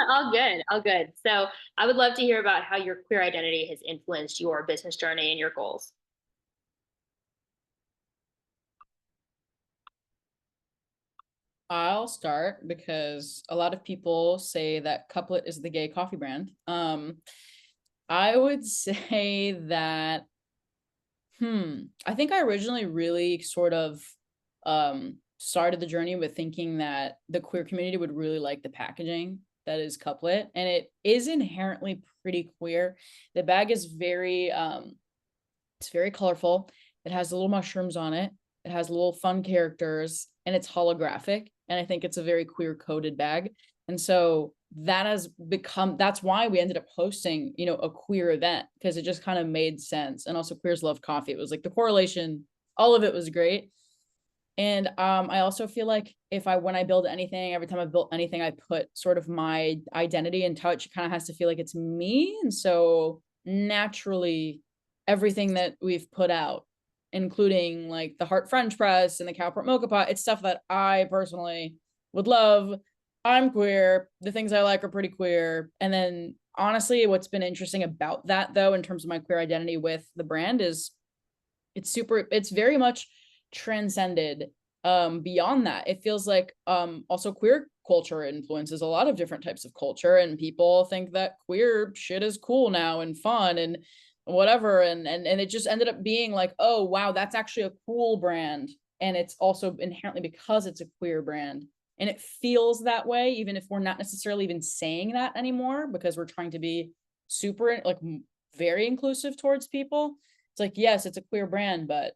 All good. So I would love to hear about how your queer identity has influenced your business journey and your goals. I'll start because a lot of people say that Couplet is the gay coffee brand. I would say that, I think I originally really sort of started the journey with thinking that the queer community would really like the packaging that is Couplet, and it is inherently pretty queer. The bag is it's very colorful. It has little mushrooms on it. It has little fun characters, and it's holographic. And I think it's a very queer coded bag. And so that's why we ended up hosting, a queer event, because it just kind of made sense. And also queers love coffee. It was like the correlation, all of it was great. And I also feel like when I build anything, every time I've built anything, I put sort of my identity and touch. It kind of has to feel like it's me. And so naturally, everything that we've put out, including like the Heart French Press and the Cowport Mocha Pot, it's stuff that I personally would love. I'm queer. The things I like are pretty queer. And then honestly, what's been interesting about that though, in terms of my queer identity with the brand, is it's very much transcended beyond that. It feels like also queer culture influences a lot of different types of culture, and people think that queer shit is cool now and fun and whatever, and it just ended up being like, oh wow, that's actually a cool brand, and it's also inherently because it's a queer brand, and it feels that way even if we're not necessarily even saying that anymore, because we're trying to be super like very inclusive towards people. It's like, yes, it's a queer brand, but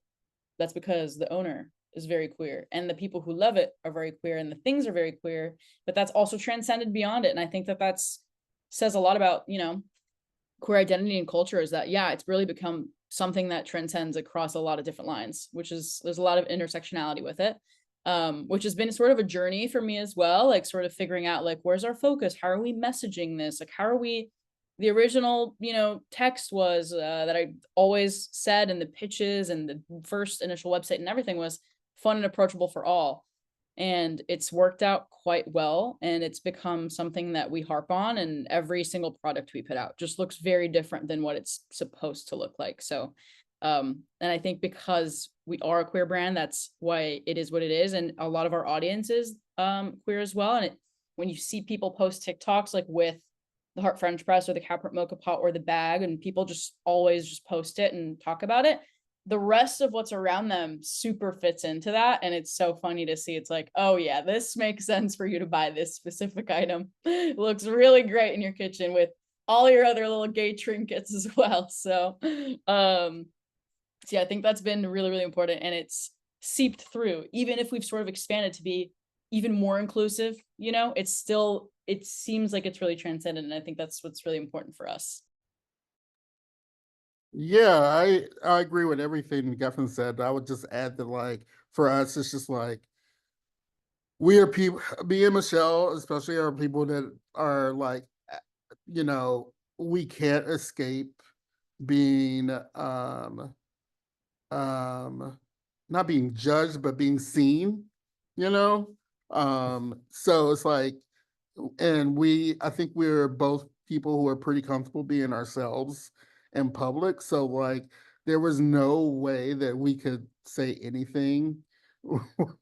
that's because the owner is very queer and the people who love it are very queer and the things are very queer, but that's also transcended beyond it. And I think that says a lot about, queer identity and culture, is that, it's really become something that transcends across a lot of different lines, there's a lot of intersectionality with it, which has been sort of a journey for me as well, like sort of figuring out like, where's our focus? How are we messaging this? Like, how are we, the original, text was that I always said in the pitches and the first initial website and everything was fun and approachable for all. and it's worked out quite well, and it's become something that we harp on, and every single product we put out just looks very different than what it's supposed to look like. So and I think because we are a queer brand, that's why it is what it is, and a lot of our audience is queer as well. And when you see people post TikToks like with the Heart French Press or the Caprit Mocha Pot or the bag, and people just always just post it and talk about it, the rest of what's around them super fits into that. And it's so funny to see. It's like, oh yeah, this makes sense for you to buy this specific item. It looks really great in your kitchen with all your other little gay trinkets as well. So yeah, I think that's been really, really important, and it's seeped through. Even if we've sort of expanded to be even more inclusive, you know, it's still, it seems like it's really transcendent, and I think that's what's really important for us. Yeah, I agree with everything Gefen said. I would just add that, like, for us, it's just like we are people, me and Michelle especially, are people that are like, you know, we can't escape being not being judged, but being seen, you know? So it's like, and I think we're both people who are pretty comfortable being ourselves in public. So like, there was no way that we could say anything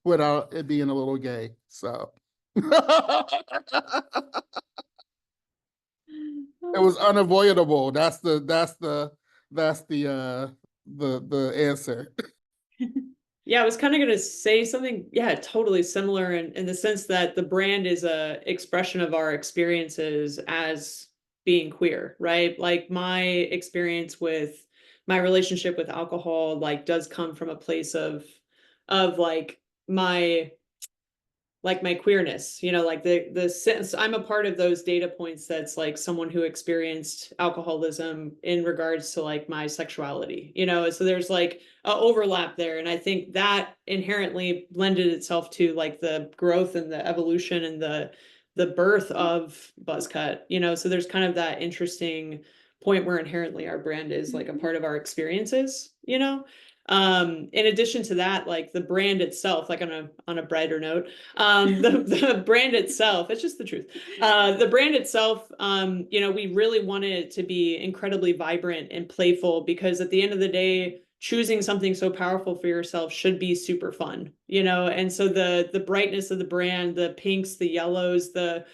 without it being a little gay. So it was unavoidable. That's the answer. Yeah, I was kind of going to say something, yeah, totally similar in the sense that the brand is a expression of our experiences as being queer, right? Like my experience with my relationship with alcohol, like, does come from a place of like my queerness, you know, like the sense I'm a part of those data points. That's like someone who experienced alcoholism in regards to like my sexuality, you know, so there's like a overlap there. And I think that inherently lended itself to like the growth and the evolution and the birth of BuzzCutt, you know, so there's kind of that interesting point where inherently our brand is like a part of our experiences, you know. In addition to that, like the brand itself, like on a brighter note, the brand itself, it's just the truth. The brand itself, you know, we really wanted it to be incredibly vibrant and playful, because at the end of the day, choosing something so powerful for yourself should be super fun, you know. And so the brightness of the brand, the pinks, the yellows, the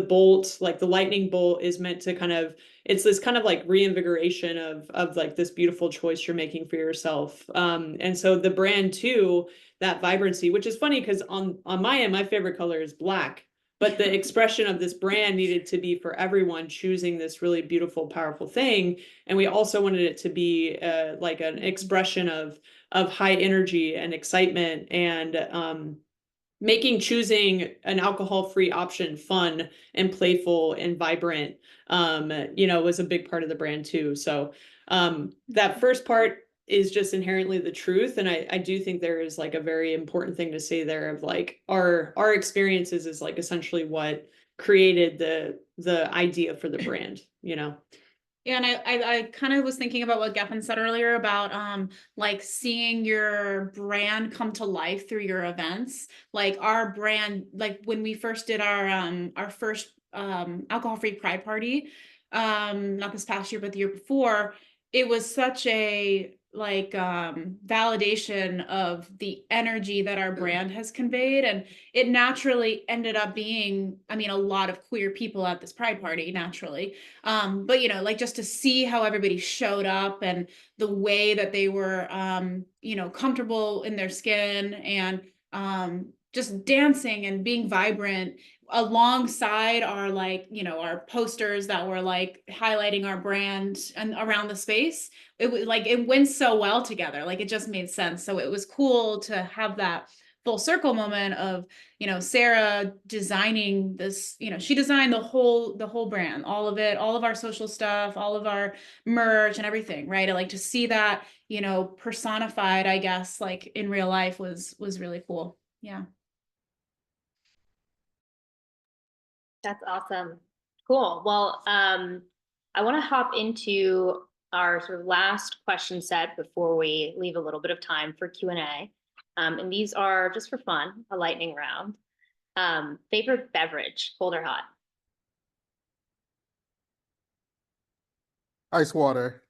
bolt, like the lightning bolt, is meant to kind of, it's this kind of like reinvigoration of like this beautiful choice you're making for yourself. And so the brand too, that vibrancy, which is funny because on my end, my favorite color is black, but the expression of this brand needed to be for everyone choosing this really beautiful, powerful thing. And we also wanted it to be like an expression of high energy and excitement, and making choosing an alcohol-free option fun and playful and vibrant, you know, was a big part of the brand too. So that first part is just inherently the truth. And I do think there is like a very important thing to say there of like our experiences is like essentially what created the idea for the brand, you know. Yeah, and I kind of was thinking about what Gefen said earlier about like seeing your brand come to life through your events. Like our brand, like when we first did our first alcohol-free pride party, not this past year, but the year before, it was such a like validation of the energy that our brand has conveyed, and it naturally ended up being, I mean, a lot of queer people at this pride party naturally, but you know, like just to see how everybody showed up and the way that they were you know, comfortable in their skin, and just dancing and being vibrant alongside our, like, you know, our posters that were like highlighting our brand and around the space. It was like, it went so well together, like it just made sense. So it was cool to have that full circle moment of, you know, Sarah designing this, you know, she designed the whole brand, all of it, all of our social stuff, all of our merch and everything, right? And like to see that, you know, personified, I guess, like in real life was really cool. Yeah. That's awesome. Cool. Well, I want to hop into our sort of last question set before we leave a little bit of time for Q&A. And these are just for fun, a lightning round. Favorite beverage, cold or hot? Ice water.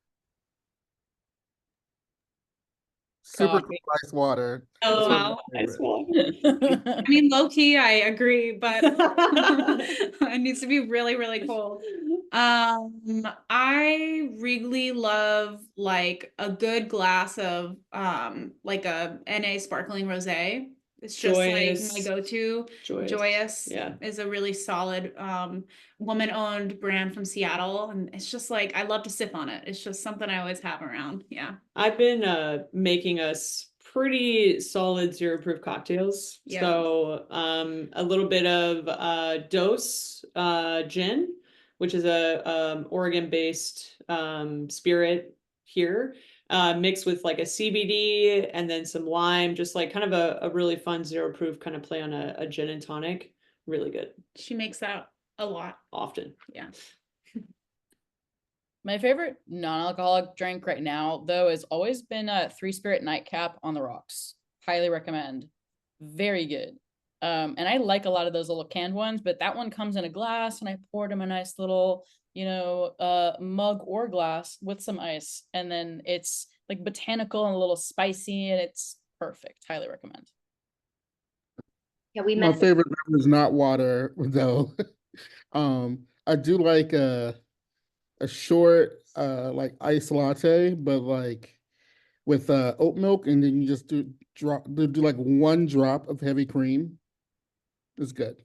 Super Coffee. cold ice water. Oh, That's one of wow. my Ice favorite. water. I mean, low key, I agree, but it needs to be really, really cold. I really love like a good glass of like a NA sparkling rosé. It's just like my Joyous. go-to. Joyous Yeah. is a really solid woman-owned brand from Seattle, and it's just like I love to sip on it. It's just something I always have around. Yeah. I've been making us pretty solid zero proof cocktails. Yeah. So a little bit of Dose gin, which is a Oregon based spirit here, mixed with like a CBD and then some lime, just like kind of a really fun zero proof kind of play on a gin and tonic. Really good. She makes that a lot. Often. Yeah. My favorite non-alcoholic drink right now, though, has always been a 3-Spirit nightcap on the rocks. Highly recommend. Very good. And I like a lot of those little canned ones, but that one comes in a glass, and I poured him a nice little, mug or glass with some ice, and then it's like botanical and a little spicy, and it's perfect. Highly recommend. Yeah, we My met. favorite beverage is not water, though. I do like a short like iced latte, but like with oat milk, and then you just do like 1 drop of heavy cream. It's good.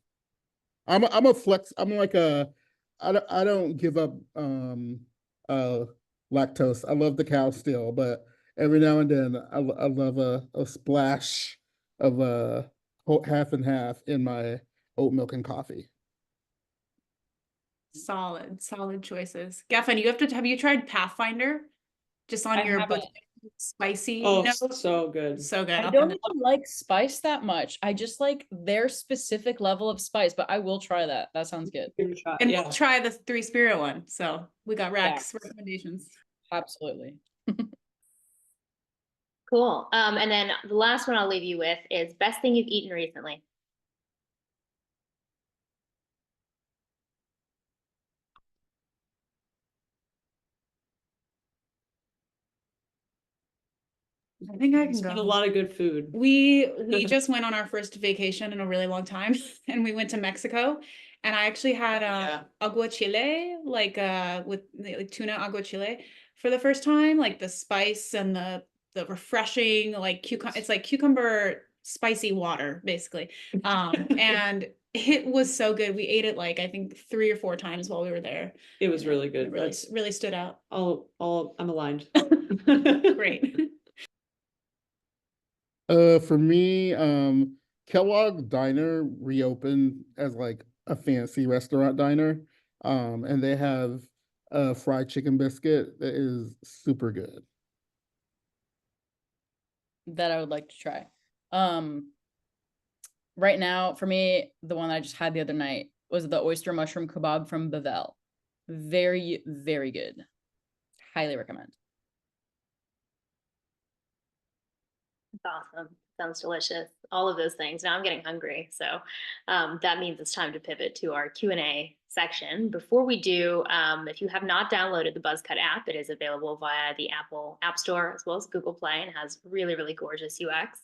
I'm a flex. I'm like I don't give up uh lactose. I love the cow still, but every now and then I love a splash of half and half in my oat milk and coffee. Solid choices. Gefen, have you tried Pathfinder? Just on I your haven't. spicy Oh, note? so good. So good. I I'll don't send it. even like spice that much. I just like their specific level of spice, but I will try that. That sounds good. And Yeah. we'll try the 3-Spirit one. So we got Rex recommendations. Absolutely. Cool. And then the last one I'll leave you with is best thing you've eaten recently. I think I can It's been a go. lot of good food. We just went on our first vacation in a really long time, and we went to Mexico, and I actually had aguachile, like with like tuna aguachile for the first time, like the spice and the refreshing like cucumber. It's like cucumber spicy water basically, and it was so good. We ate it like I think 3 or 4 times while we were there. It was really good. It really stood out. I'm aligned. Great. For me, Kellogg Diner reopened as like a fancy restaurant diner. And they have a fried chicken biscuit that is super good. That I would like to try. Right now, for me, the one I just had the other night was the oyster mushroom kebab from Beverages. Very, very good. Highly recommend. Awesome. Sounds delicious. All of those things. Now I'm getting hungry. So that means it's time to pivot to our Q&A section. Before we do, if you have not downloaded the BuzzCutt app, it is available via the Apple App Store as well as Google Play and has really, really gorgeous UX.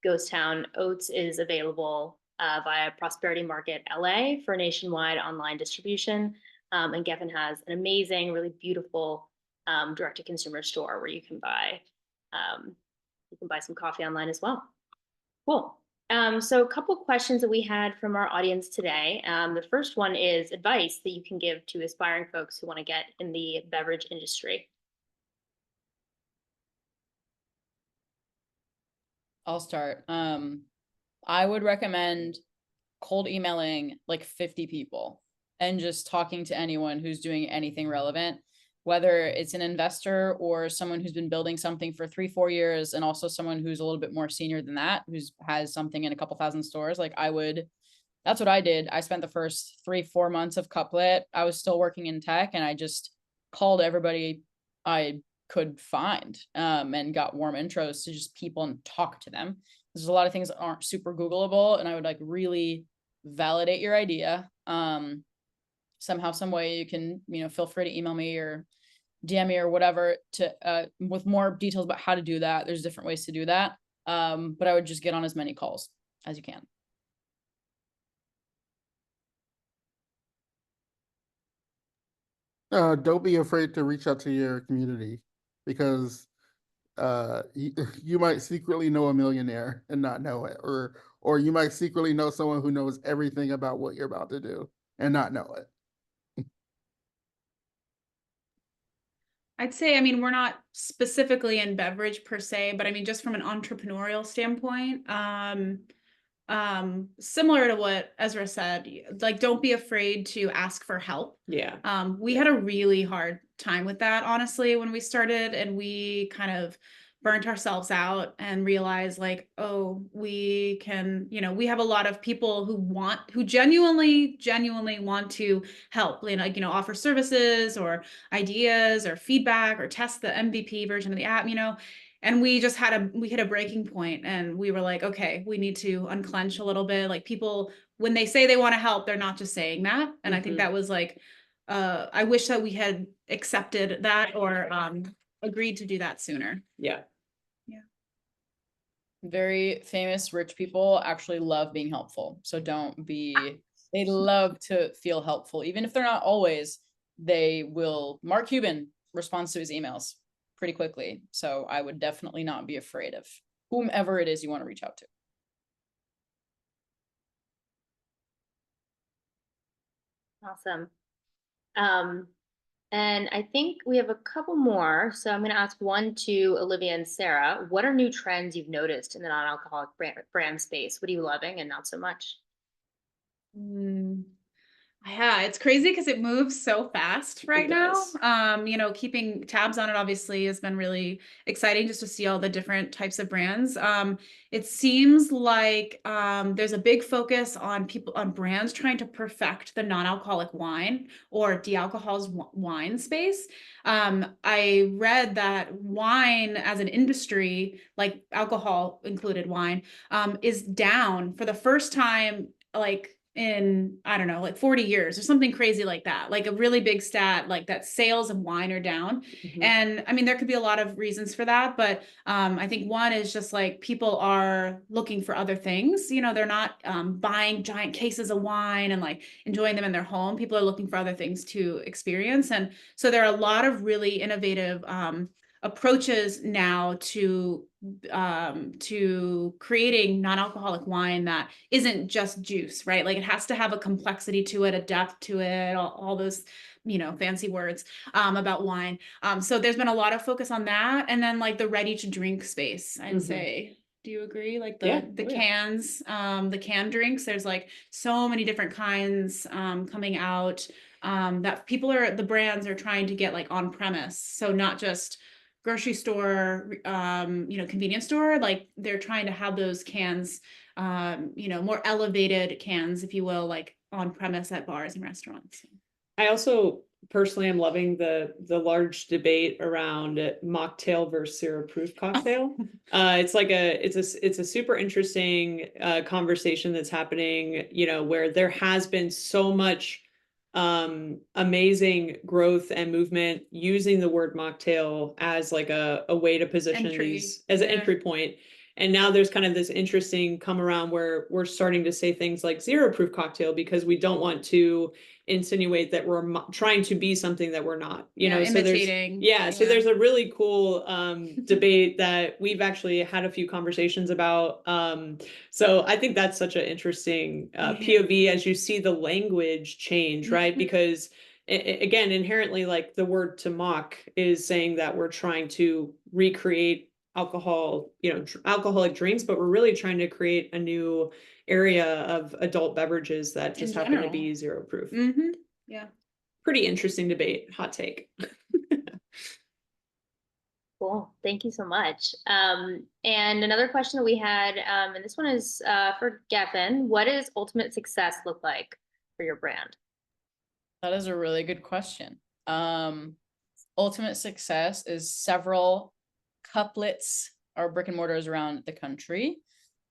Ghost Town Oats is available via Prosperity Market LA for nationwide online distribution. And Gefen has an amazing, really beautiful direct-to-consumer store where you can buy some coffee online as well. Cool. So a couple questions that we had from our audience today. The first one is advice that you can give to aspiring folks who want to get in the beverage industry. I'll start. I would recommend cold emailing like 50 people and just talking to anyone who's doing anything relevant, whether it's an investor or someone who's been building something for 3-4 years, and also someone who's a little bit more senior than that, who's has something in a couple thousand stores. Like that's what I did. I spent the first 3-4 months of Couplet. I was still working in tech, and I just called everybody I could find, and got warm intros to just people and talk to them. There's a lot of things that aren't super Googleable, and I would like really validate your idea. Somehow, some way you can, feel free to email me or DM me or whatever to with more details about how to do that. There's different ways to do that. But I would just get on as many calls as you can. Don't be afraid to reach out to your community, because you might secretly know a millionaire and not know it, or you might secretly know someone who knows everything about what you're about to do and not know it. I'd say, I mean, we're not specifically in beverage per se, but I mean, just from an entrepreneurial standpoint, similar to what Ezra said, like, don't be afraid to ask for help. Yeah. We had a really hard time with that, honestly, when we started, and we kind of burnt ourselves out and realized, like, oh, we can, we have a lot of people who genuinely want to help, like, offer services or ideas or feedback or test the MVP version of the app, and we just we hit a breaking point, and we were like, okay, we need to unclench a little bit. Like, people, when they say they want to help, they're not just saying that. And I think that was like, I wish that we had accepted that or agreed to do that sooner. Yeah. Very famous rich people actually love being helpful. So they love to feel helpful. Even if they're not always, they will. Mark Cuban responds to his emails pretty quickly. So I would definitely not be afraid of whomever it is you want to reach out to. Awesome. And I think we have a couple more. So I'm going to ask one to Olivia and Sarah. What are new trends you've noticed in the non-alcoholic brand space? What are you loving and not so much? Yeah, it's crazy because it moves so fast right now. Keeping tabs on it obviously has been really exciting, just to see all the different types of brands. It seems like there's a big focus on brands trying to perfect the non-alcoholic wine or de-alcoholized wine space. I read that wine as an industry, like alcohol included wine, is down for the first time, like, in, I don't know, like 40 years or something crazy like that, like a really big stat, like that sales of wine are down. And I mean, there could be a lot of reasons for that, but I think one is just like people are looking for other things. They're not buying giant cases of wine and like enjoying them in their home. People are looking for other things to experience. And so there are a lot of really innovative approaches now to creating non-alcoholic wine that isn't just juice, right? Like, it has to have a complexity to it, a depth to it, all those, fancy words about wine. So there's been a lot of focus on that. And then like the ready to drink space, I'd say. Do you agree? Like the cans, the canned drinks, there's like so many different kinds coming out that the brands are trying to get like on premise. So not just grocery store, convenience store, like they're trying to have those cans, more elevated cans, if you will, like on premise at bars and restaurants. I also personally am loving the large debate around mocktail versus zero proof cocktail. It's a super interesting conversation that's happening, where there has been so much amazing growth and movement using the word mocktail as like a way to position these as an entry point. And now there's kind of this interesting come around where we're starting to say things like zero proof cocktail, because we don't want to insinuate that we're trying to be something that we're not, imitating. So there's a really cool debate that we've actually had a few conversations about. So I think that's such an interesting POV as you see the language change, right? Because again, inherently, like the word to mock is saying that we're trying to recreate alcoholic drinks, but we're really trying to create a new area of adult beverages that just happen to be zero proof. Yeah. Pretty interesting debate. Hot take. Cool. Thank you so much. And another question that we had, and this one is for Gefen. What does ultimate success look like for your brand? That is a really good question. ultimate success is several couplets or brick and mortars around the country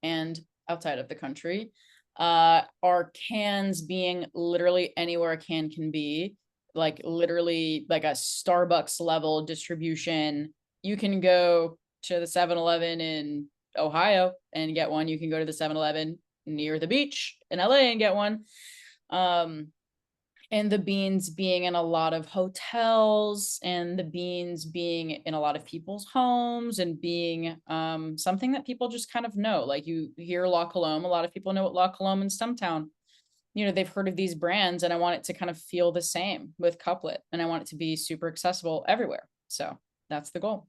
and outside of the country. Our cans being literally anywhere a can can be, like literally like a Starbucks level distribution. You can go to the 7-Eleven in Ohio and get one. You can go to the 7-Eleven near the beach in LA and get one. And the beans being in a lot of hotels, and the beans being in a lot of people's homes, and being something that people just kind of know. Like you hear La Colombe, a lot of people know what La Colombe in Stumptown. You know, they've heard of these brands, and I want it to kind of feel the same with Couplet, and I want it to be super accessible everywhere. So that's the goal.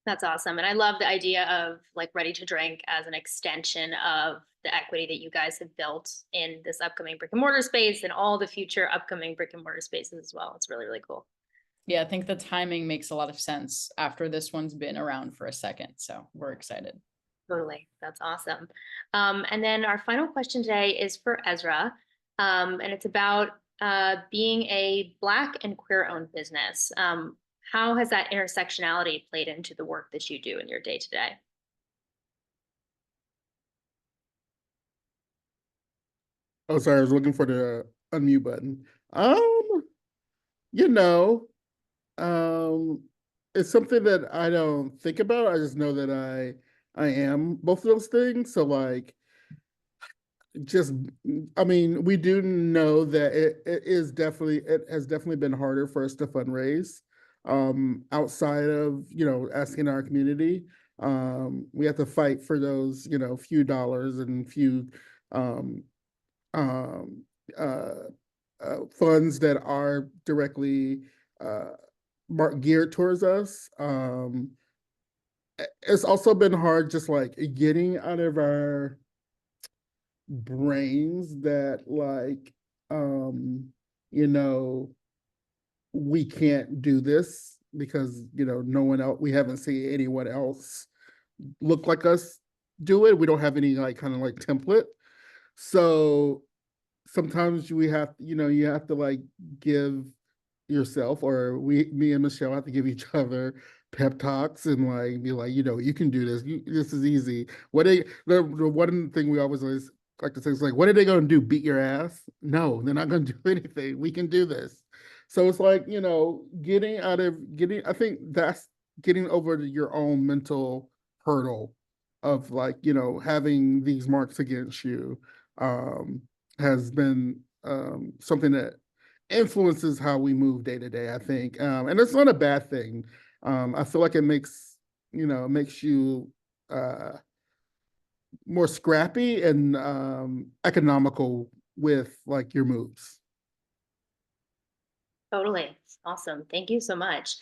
That's awesome. And I love the idea of like ready to drink as an extension of the equity that you guys have built in this upcoming brick and mortar space and all the future upcoming brick and mortar spaces as well. It's really, really cool. Yeah, I think the timing makes a lot of sense after this one's been around for a second. So we're excited. Totally. That's awesome. And then our final question today is for Ezra. And it's about being a Black and queer-owned business. How has that intersectionality played into the work that you do in your day-to-day? Oh, sorry, I was looking for the unmute button. You know, it's something that I don't think about. I just know that I am both of those things. So like, just, I mean, we do know that it has definitely been harder for us to fundraise outside of, you know, asking our community. We have to fight for those, you know, few dollars and few funds that are directly geared towards us. It's also been hard just like getting out of our brains that like, you know, we can't do this because, you know, no one else, we haven't seen anyone else look like us do it. We don't have any like kind of like template. So sometimes we have, you know, you have to like give yourself, or me and Michelle have to give each other pep talks and like be like, you know, you can do this. This is easy. The one thing we always like to say is like, what are they going to do? Beat your ass? No, they're not going to do anything. We can do this. So it's like, you know, I think that's getting over your own mental hurdle of like, you know, having these marks against you has been something that influences how we move day to day, I think. And it's not a bad thing. I feel like it makes you more scrappy and economical with like your moves. Totally. Awesome. Thank you so much.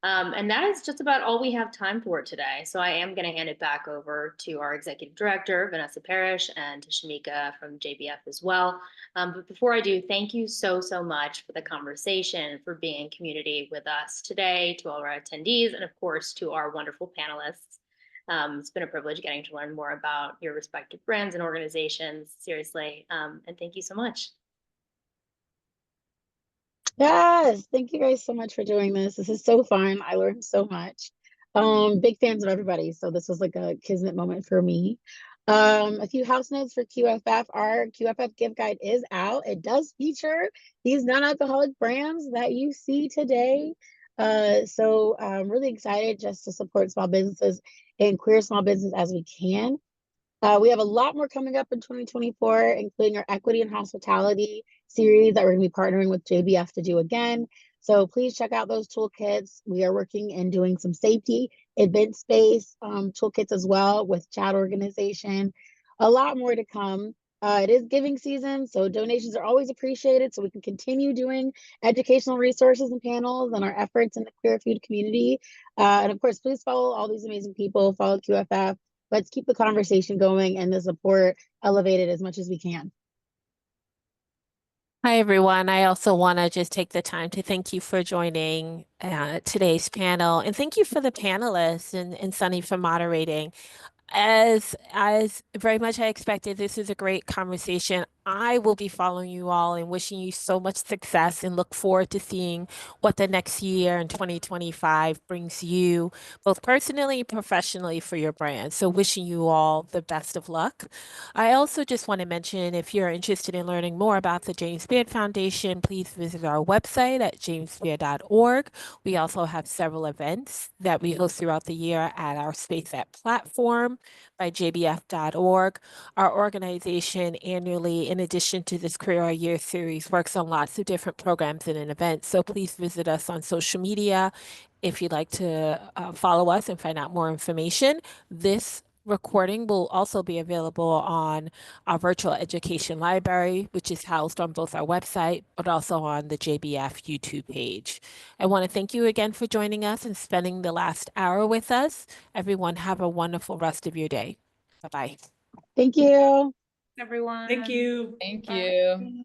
And that is just about all we have time for today. So I am going to hand it back over to our executive director, Vanessa Parrish, and to Shamika from JBF as well. But before I do, thank you so, so much for the conversation, for being in community with us today, to all our attendees, and of course, to our wonderful panelists. It's been a privilege getting to learn more about your respective brands and organizations, seriously. And thank you so much. Yes, thank you guys so much for doing this. This is so fun. I learned so much. Big fans of everybody, so this was like a kismet moment for me. A few house notes for QFF. Our QFF gift guide is out. It does feature these non-alcoholic brands that you see today. So I'm really excited just to support small businesses and queer small business as we can. We have a lot more coming up in 2024, including our equity and hospitality series that we're going to be partnering with JBF to do again. So please check out those toolkits. We are working and doing some safety event space toolkits as well with chat organization. A lot more to come. It is giving season, so donations are always appreciated so we can continue doing educational resources and panels and our efforts in the queer food community. And of course, please follow all these amazing people, follow QFF. Let's keep the conversation going and the support elevated as much as we can. Hi, everyone. I also want to just take the time to thank you for joining today's panel, and thank you for the panelists and Sunny for moderating. As very much I expected, this is a great conversation. I will be following you all and wishing you so much success and look forward to seeing what the next year in 2025 brings you, both personally and professionally, for your brand. So wishing you all the best of luck. I also just want to mention, if you're interested in learning more about the James Beard Foundation, please visit our website at jamesbeard.org. We also have several events that we host throughout the year at our Space at Platform by jbf.org. Our organization annually, in addition to this Career Year series, works on lots of different programs and events. So please visit us on social media if you'd like to follow us and find out more information. This recording will also be available on our virtual education library, which is housed on both our website, but also on the JBF YouTube page. I want to thank you again for joining us and spending the last hour with us. Everyone, have a wonderful rest of your day. Bye-bye. Thank you. Everyone. Thank you. Thank Bye. you.